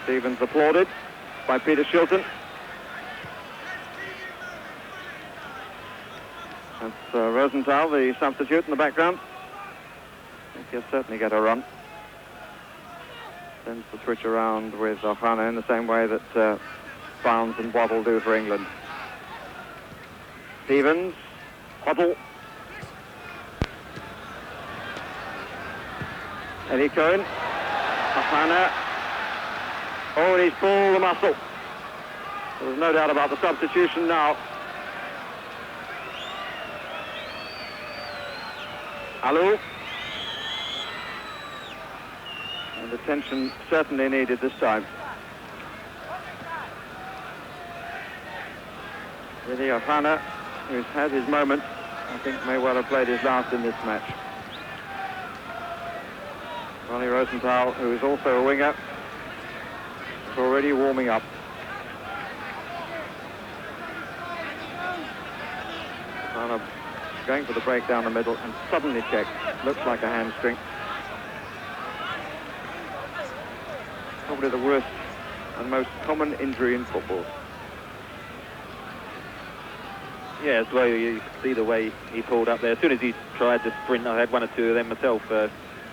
Stevens applauded by Peter Shilton. That's Rosenthal, the substitute in the background. I think he'll certainly get a run. Sends the switch around with Ohana in the same way that Barnes and Waddle do for England. Stevens, Waddle. Eddie Cohen, Ohana. Oh, and he's pulled the muscle. There's no doubt about the substitution now. Alou. And attention certainly needed this time. Really, Ohana, who's had his moment, I think may well have played his last in this match. Ronnie Rosenthal, who is also a winger, is already warming up. Ohana going for the break down the middle and suddenly checked. Looks like a hamstring. Probably the worst and most common injury in football. Yeah, it's the way you could see the way he pulled up there. As soon as he tried to sprint, I had one or two of them myself.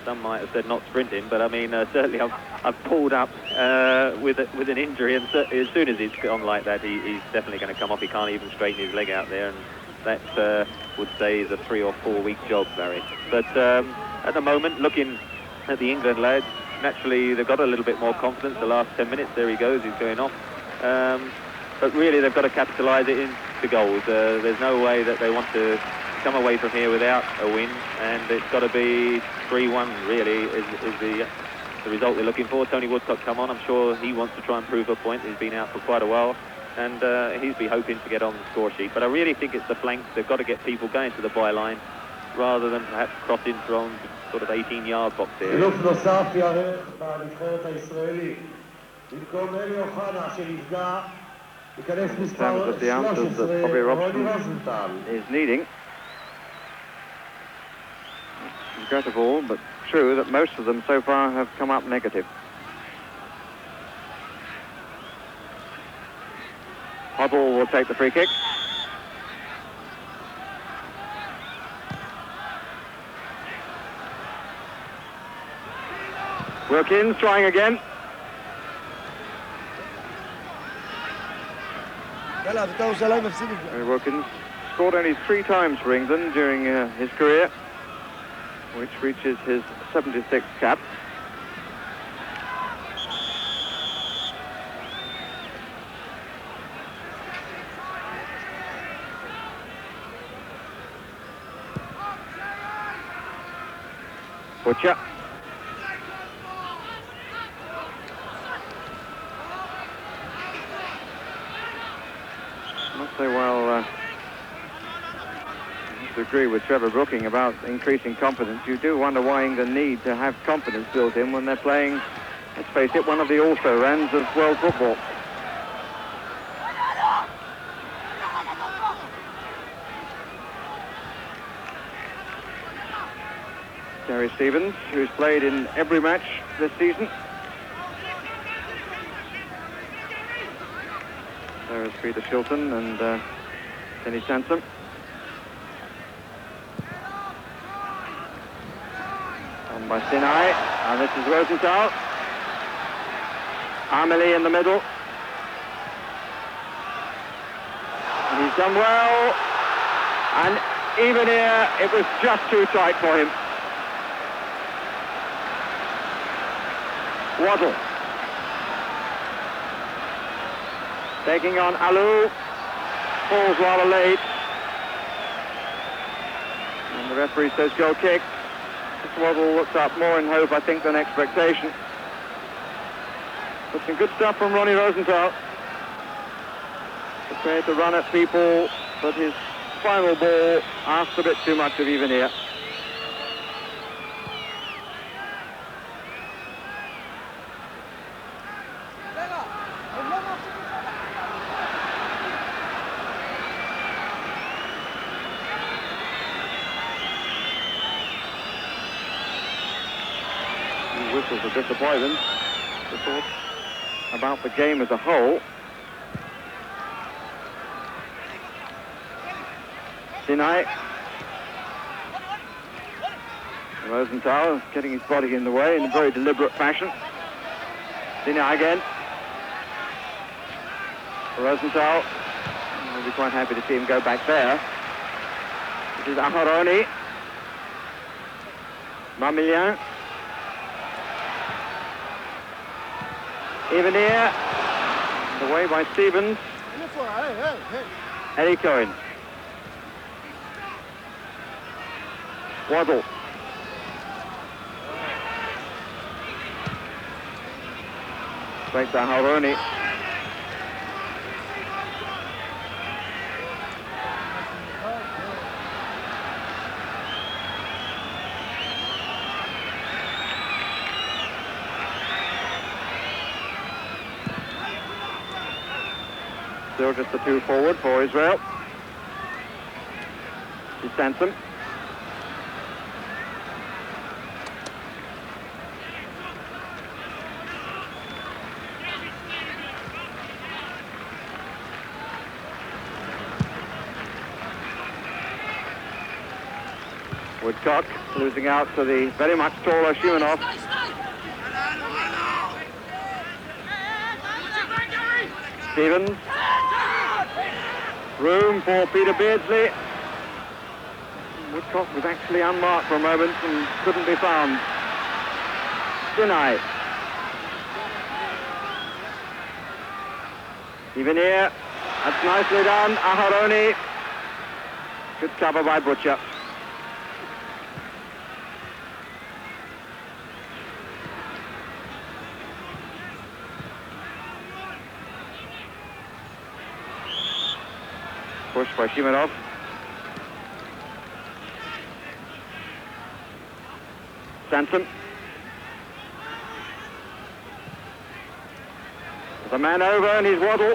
Some might have said not sprinting, but I mean, certainly I've pulled up with an injury, and as soon as he's gone like that, he's definitely going to come off. He can't even straighten his leg out there, and that would say is a 3 or 4 week job, Barry. But at the moment, looking at the England lads, naturally they've got a little bit more confidence. The last 10 minutes, there he goes, he's going off. But really, they've got to capitalise it into goals. There's no way that they want to come away from here without a win, and it's got to be 3-1 really is the result they're looking for. Tony Woodcock come on. I'm sure he wants to try and prove a point. He's been out for quite a while, and he's be hoping to get on the score sheet. But I really think it's the flanks. They've got to get people going to the byline rather than perhaps crossing from sort of 18-yard box here. חילוף נוסף יערך בנבחרת הישראלית. במקום אלי אוחנה שנפגע, ייכנס מספר 13, רוני רוזנטל. Is needing. Regrettable, but true that most of them so far have come up negative. Hoddle will take the free kick. Wilkins trying again. Wilkins scored only 3 times for England during his career, which reaches his 76th cap. Butcher. Must say, well, I have to agree with Trevor Brooking about increasing confidence. You do wonder why England need to have confidence built in when they're playing, let's face it, one of the also-rans of world football. Gary Stevens, who's played in every match this season. There is Peter Shilton and Kenny Sansom. On by Sinai, and this is Rosenthal. Amelie in the middle. And he's done well. And even here, it was just too tight for him. Waddle. Taking on Alou. Falls rather late. And the referee says goal kick. Waddle looks up more in hope, I think, than expectation. But some good stuff from Ronnie Rosenthal. Prepared to run at people, but his final ball asked a bit too much of even here. Whistles of disappointment. The thoughts about the game as a whole. Sinai. Rosenthal getting his body in the way in a very deliberate fashion. Sinai again. Rosenthal. We'll be quite happy to see him go back there. This is Aharoni. Mamilien. Even here, away by Stevens. Eddie Cohen. Waddle. Breaks out Haroni. Still just the two forward for Israel. He sends them. Woodcock losing out to the very much taller Shimonov. Stevens. Room for Peter Beardsley. Woodcock was actually unmarked for a moment and couldn't be found. Sinai. Even here. That's nicely done. Aharoni. Good cover by Butcher. Push by Shimonov. Sanson. There's a man over and he's Waddle.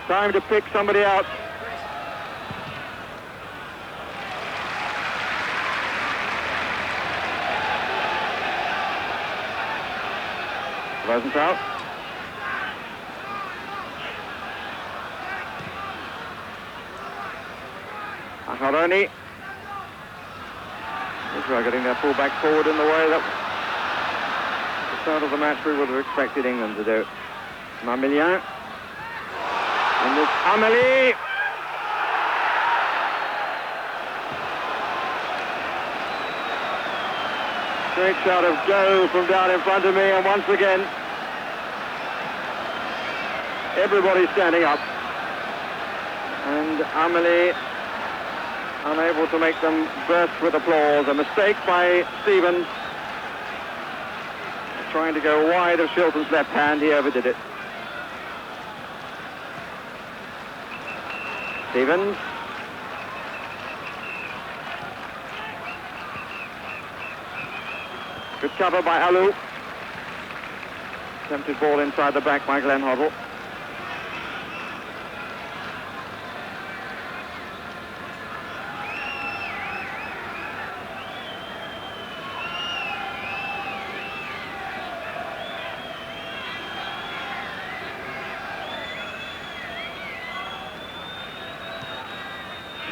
Time to pick somebody out. Rosenthal. Aharoni. Israel getting their full-back forward in the way that at the start of the match we would have expected England to do. Mamilien. And this Amelie. Great shot of go from down in front of me, and once again everybody's standing up. And Amelie unable to make them burst with applause. A mistake by Stevens. Trying to go wide of Shilton's left hand, he overdid it. Stevens. Good cover by Alou. Attempted ball inside the back by Glenn Hoddle.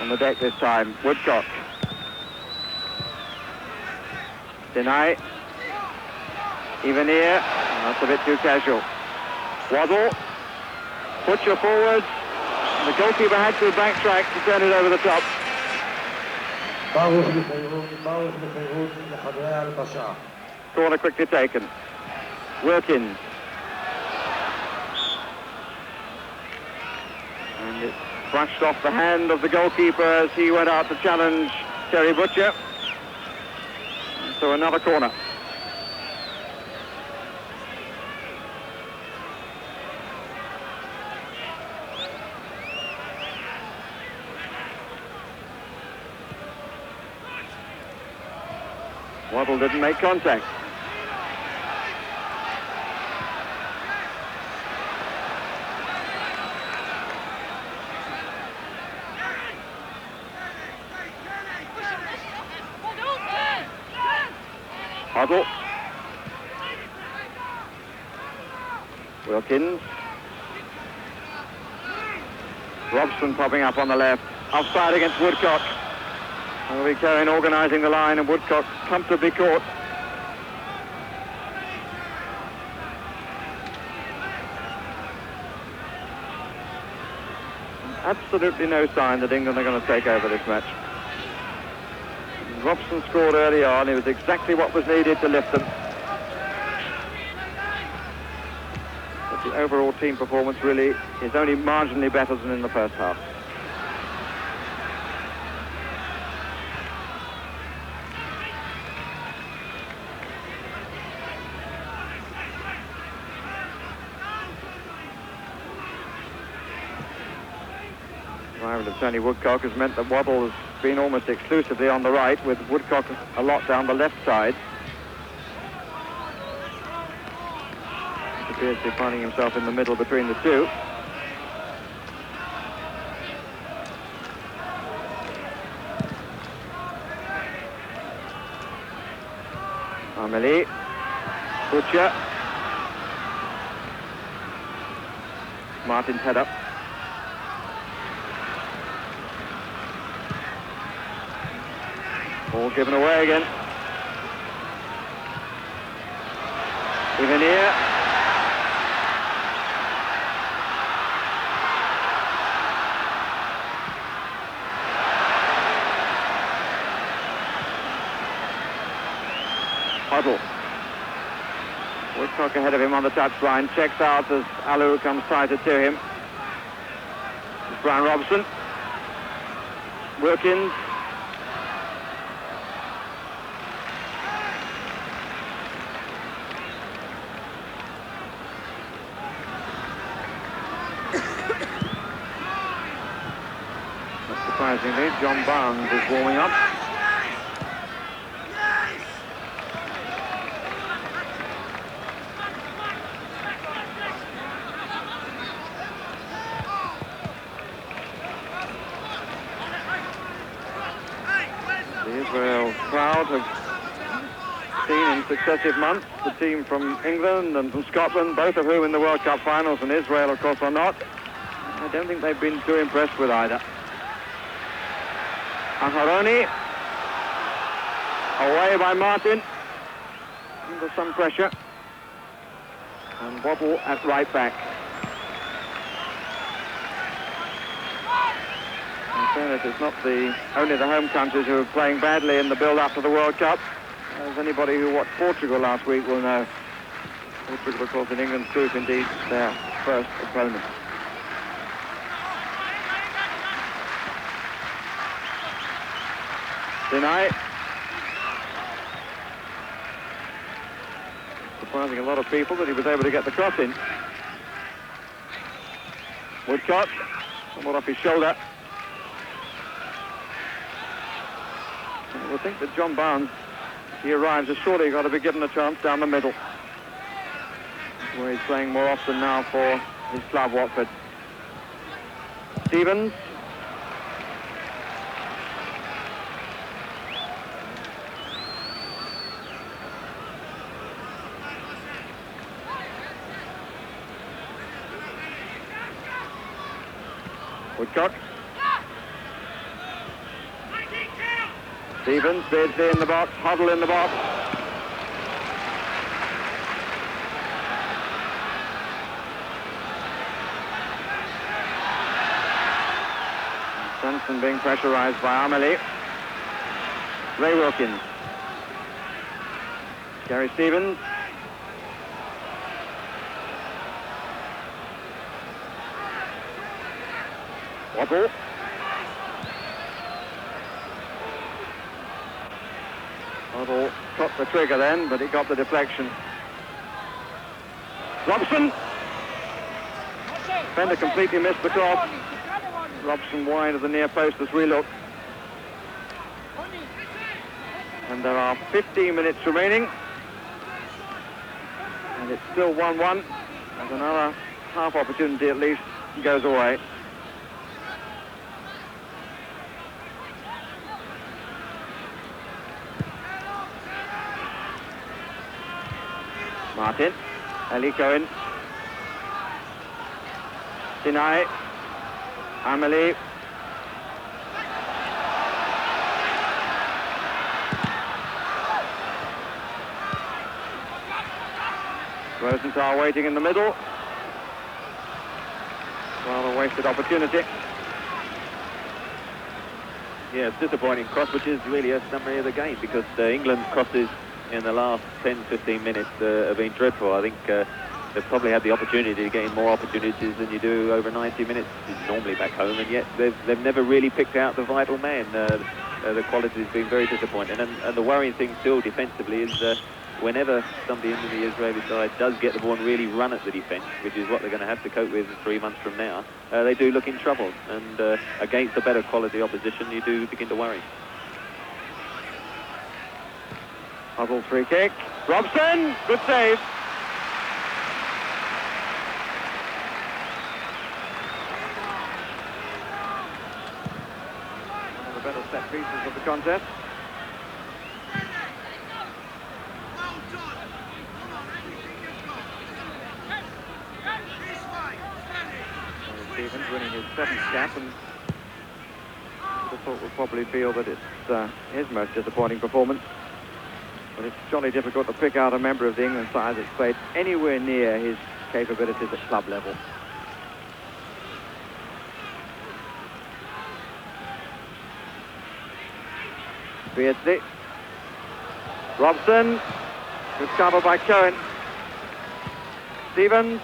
On the deck this time, Woodcock. Deny. Even here. That's a bit too casual. Waddle. Butcher forwards. The goalkeeper had to backtrack to turn it over the top. Corner quickly taken. Wilkins. And it brushed off the hand of the goalkeeper as he went out to challenge Terry Butcher. And so another corner. Waddle didn't make contact. Huddle. Wilkins. Robson popping up on the left. Offside against Woodcock. Will be Cohen organising the line, and Woodcock comfortably caught. Absolutely no sign that England are going to take over this match. Robson scored early on. It was exactly what was needed to lift them. But the overall team performance really is only marginally better than in the first half. Arrival of Tony Woodcock has meant that Waddle has been almost exclusively on the right, with Woodcock a lot down the left side. He appears to be finding himself in the middle between the two. Amelie. Butcher. Martin's head up. Ball given away again. Even here. Huddle. Woodcock ahead of him on the touchline. Checks out as Alou comes tighter to him. It's Brian Robson. Wilkins. Surprisingly, John Barnes is warming up. The Israel crowd have seen in successive months the team from England and from Scotland, both of whom in the World Cup finals, and Israel, of course, are not. I don't think they've been too impressed with either. Aharoni, away by Martin, under some pressure, and Waddle at right back. In fairness, it's not only the home countries who are playing badly in the build-up to the World Cup. As anybody who watched Portugal last week will know. Portugal, of course, in England's group, indeed, their first opponent. Deny. Surprising a lot of people that he was able to get the cross in. Woodcock, somewhat off his shoulder. I would think that John Barnes, he arrives, has surely got to be given a chance down the middle, where he's playing more often now for his club, Watford. Stevens. Woodcock. Stevens, Beardsley in the box, Huddle in the box. Johnston being pressurised by Amelie. Ray Wilkins. Gary Stevens. Waddle. Waddle caught the trigger then, but he got the deflection. Robson. Defender completely missed the cross. Robson wide of the near post as we look. And there are 15 minutes remaining. And it's still 1-1. And another half opportunity at least goes away. Martin. Ellie Cohen. Sinai. Amelie. Rosenthal waiting in the middle. Rather wasted opportunity. Yeah, it's disappointing cross, which is really a summary of the game, because England's crosses in the last 10-15 minutes have been dreadful. I think they've probably had the opportunity to gain more opportunities than you do over 90 minutes normally back home, and yet they've never really picked out the vital man. The quality has been very disappointing, and the worrying thing still defensively is whenever somebody in the Israeli side does get the ball and really run at the defence, which is what they're going to have to cope with 3 months from now, they do look in trouble, and against a better quality opposition you do begin to worry. Huddle free kick. Robson, good save. One of the better set pieces of the contest. Stevens winning his 7th cap, and the thought will probably feel that it's his most disappointing performance. But it's jolly difficult to pick out a member of the England side that's played anywhere near his capabilities at club level. Beardsley. Robson. Good cover by Cohen. Stevens.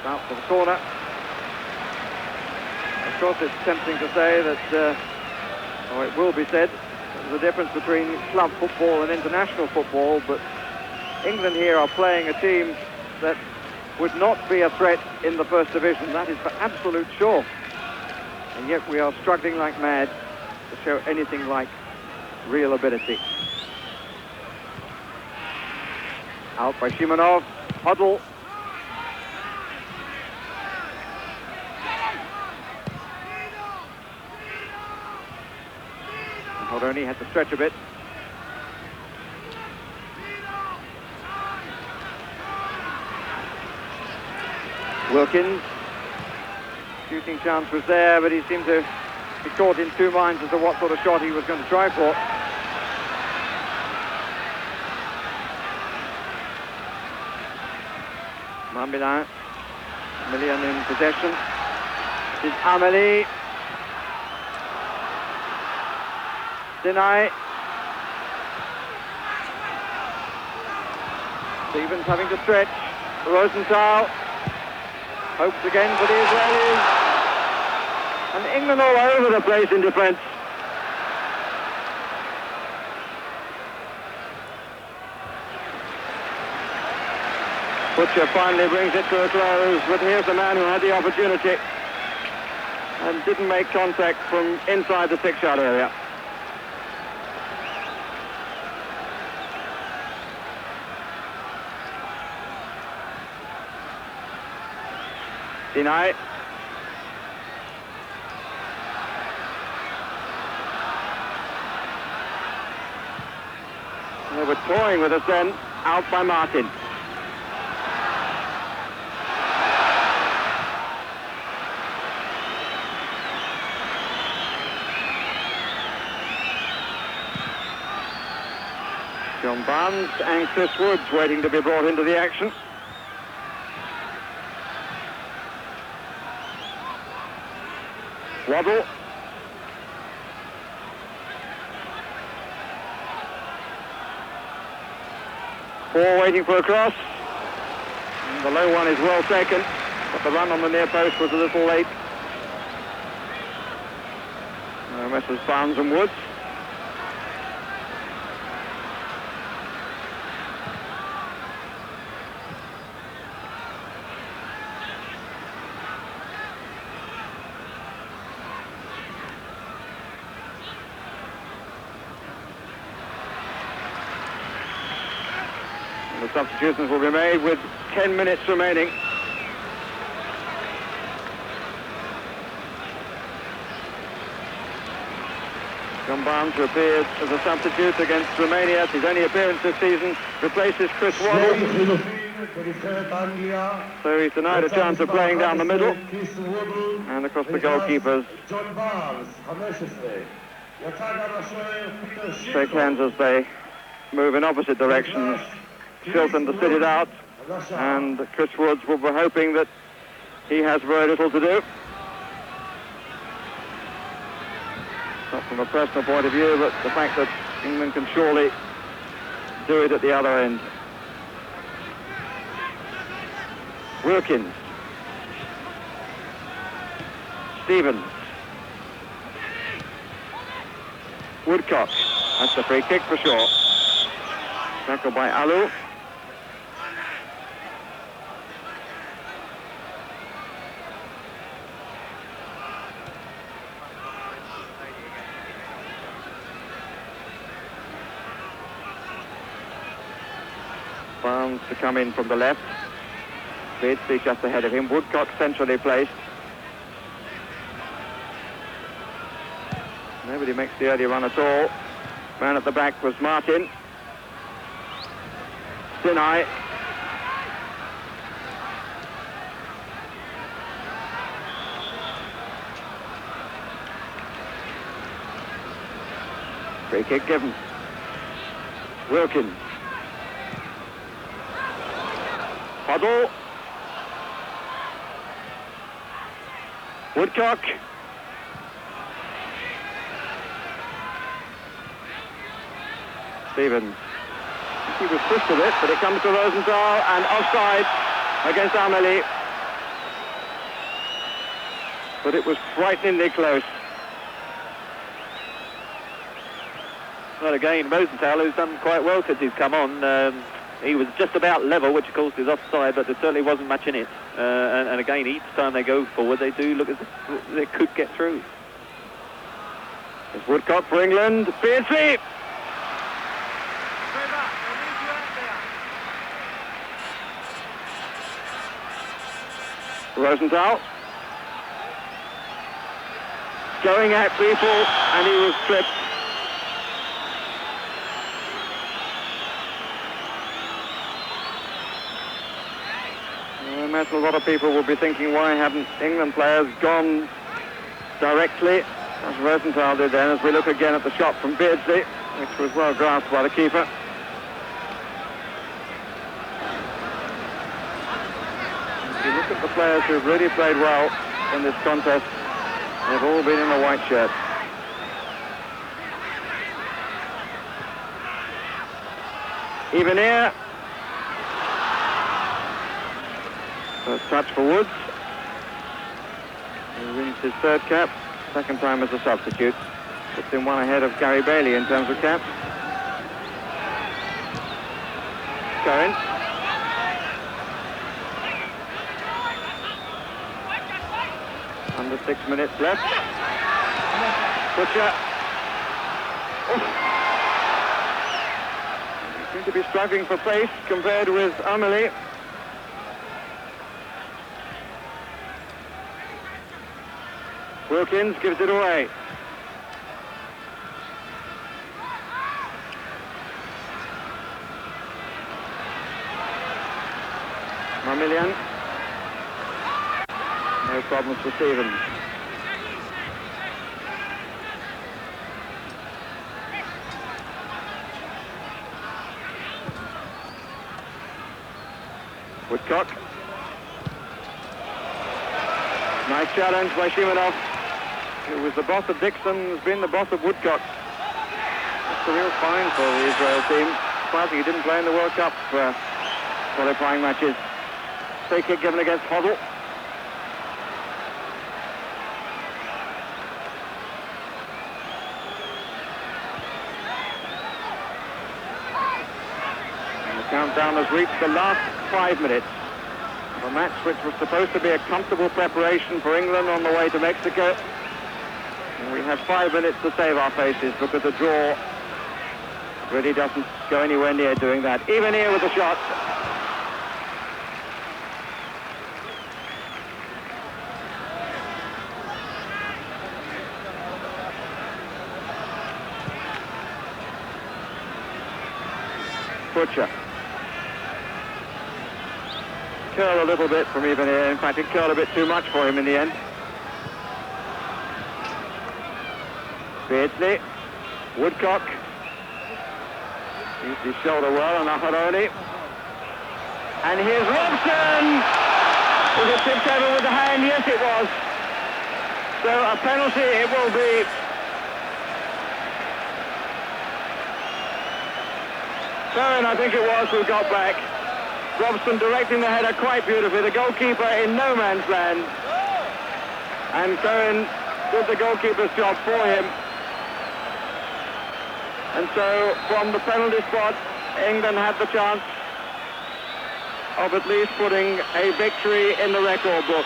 Out for the corner. Of course, it's tempting to say that, or it will be said, there's a difference between club football and international football, but England here are playing a team that would not be a threat in the first division. That is for absolute sure. And yet we are struggling like mad to show anything like real ability. Out by Shimonov. Huddle. Hodoni had to stretch a bit. Wilkins. Shooting chance was there, but he seemed to be caught in two minds as to what sort of shot he was going to try for. Mambilin. Million in possession. This is Amelie. Sinai. Stevens having to stretch. Rosenthal. Hopes again for the Israelis. And England all over the place in defence. Butcher finally brings it to a close, but here's the man who had the opportunity and didn't make contact from inside the six-yard area. Sinai. They were toying with us then, out by Martin. John Barnes and Chris Woods waiting to be brought into the action. Waddle. Paul waiting for a cross. And the low one is well taken, but the run on the near post was a little late. Messrs Barnes and Woods. The substitutions will be made with 10 minutes remaining. John Barnes, who appeared as a substitute against Romania, it's his only appearance this season, replaces Chris Waddle. So he's denied a chance of playing down the middle. And of course the goalkeepers shake hands as they move in opposite directions. Shilton to sit it out, and Chris Woods will be hoping that he has very little to do. Not from a personal point of view, but the fact that England can surely do it at the other end. Wilkins. Stevens. Woodcock. That's the free kick for sure. Tackled by Alou. Barnes to come in from the left. Beardsley just ahead of him. Woodcock centrally placed. Nobody makes the early run at all. Man at the back was Martin. Sinai. Free kick given. Wilkins. Huddle. Woodcock. Stevens. He was pushed a bit, but it comes to Rosenthal and offside against Amelie. But it was frighteningly close. Well, again, Rosenthal, who's done quite well since he's come on. He was just about level, which of course is offside, but there certainly wasn't much in it. And again, each time they go forward, they do look as if they could get through. It's Woodcock for England. Beardsley! Rosenthal. Going at people, and he was clipped. I imagine a lot of people will be thinking, why haven't England players gone directly, as Rosenthal did then, as we look again at the shot from Beardsley, which was well grasped by the keeper. If you look at the players who've really played well in this contest, they've all been in the white shirt. Even here. First touch for Woods. He wins his third cap, second time as a substitute. Puts him one ahead of Gary Bailey in terms of caps. Cohen. Under 6 minutes left. Butcher. He seems to be struggling for pace compared with Amelie. Wilkins gives it away. Marmillion. No problems for Stevens. Woodcock. Nice challenge by Shimonov, who was the boss of Dixon, has been the boss of Woodcock. That's a real find for the Israel team. surprising he didn't play in the World Cup qualifying matches. Free kick given against Hoddle. And the countdown has reached the last 5 minutes of a match which was supposed to be a comfortable preparation for England on the way to Mexico. And we have 5 minutes to save our faces because a draw really doesn't go anywhere near doing that. Even here with the shot. Butcher. Curl a little bit from even here. In fact, it curled a bit too much for him in the end. Beardsley. Woodcock. Used his shoulder well on Aharoni. And here's Robson! Was it tipped over with the hand? Yes, it was. So a penalty it will be. Curran, I think it was, who got back. Robson directing the header quite beautifully. The goalkeeper in no man's land. And Curran did the goalkeeper's job for him. And so, from the penalty spot, England had the chance of at least putting a victory in the record book.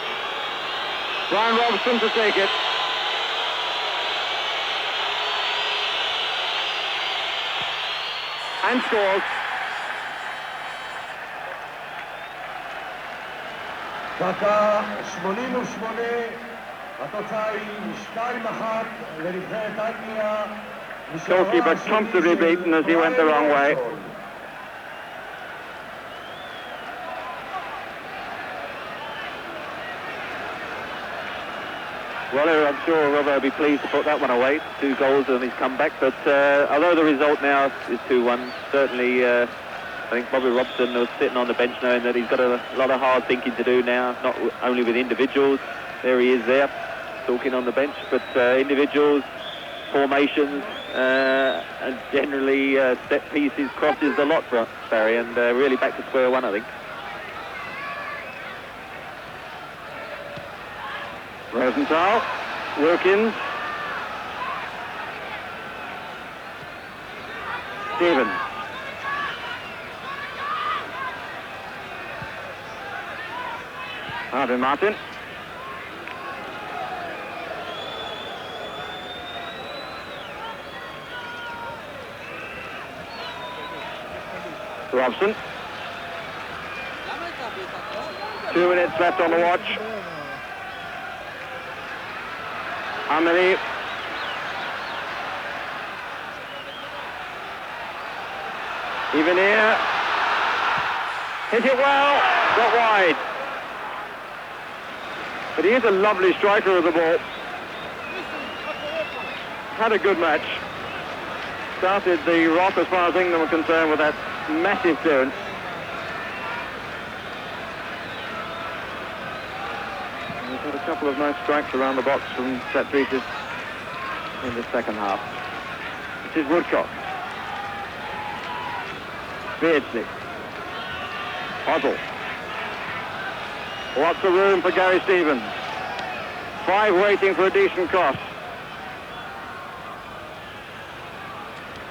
Brian Robson to take it. And scores. דקה 88, התוצאה היא 2-1 לנבחרת אנגליה. Goalkeeper comfortably beaten as he went the wrong way. Well, I'm sure Robbo will be pleased to put that one away. 2 goals on his comeback, but although the result now is 2-1, certainly I think Bobby Robson was sitting on the bench knowing that he's got a lot of hard thinking to do now, not only with individuals. There he is there, talking on the bench, but individuals, formations, and generally set pieces, crosses, a lot for Barry, and really back to square one, I think. Rosenthal, Wilkins, Stevens. Harvey Martin. Robson. 2 minutes left on the watch. Amelie. Even here. Hit it well, got wide. But he is a lovely striker of the ball. Had a good match. Started the rock as far as England were concerned with that massive clearance. We've had a couple of nice strikes around the box from set pieces in the second half. This is Woodcock. Beardsley. Hoddle. Lots of room for Gary Stevens. 5 waiting for a decent cross,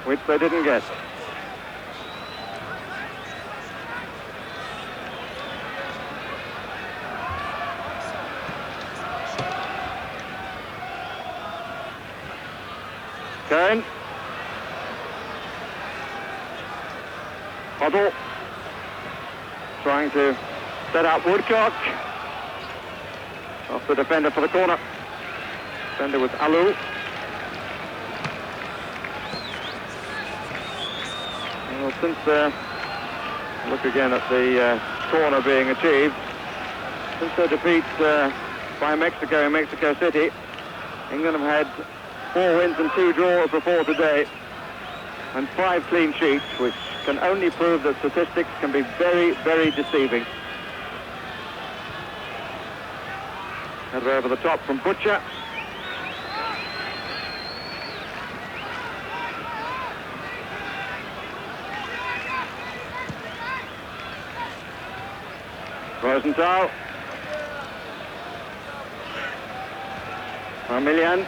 which they didn't get. Kane. Hoddle. Trying to set up Woodcock. Off the defender for the corner. Defender was Alou. Well, since look again at the corner being achieved. Since their defeat by Mexico in Mexico City, England have had 4 wins and 2 draws before today, and 5 clean sheets, which can only prove that statistics can be very, very deceiving. Header over the top from Butcher. Rosenthal. Millian.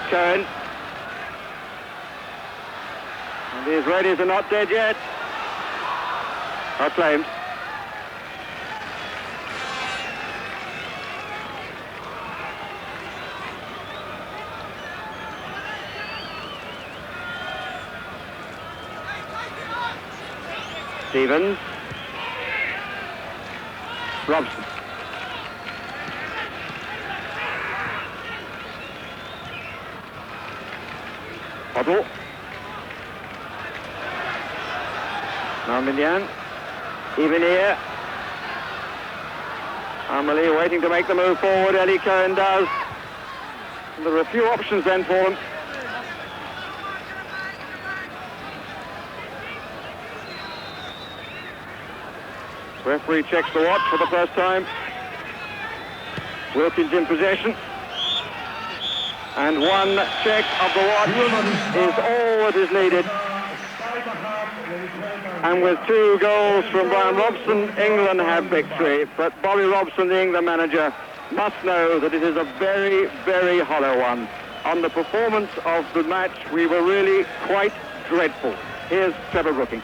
Cohen. And these Reds are not dead yet. Not claimed. Stevens. Robson. Hoddle. Marmignan. Even here. Amelie waiting to make the move forward. Ellie Cohen does. And there are a few options then for them. Referee checks the watch for the first time. Wilkins in possession. And one check of the watch is all that is needed. And with 2 goals from Brian Robson, England have victory. But Bobby Robson, the England manager, must know that it is a very, very hollow one. On the performance of the match, we were really quite dreadful. Here's Trevor Brooking.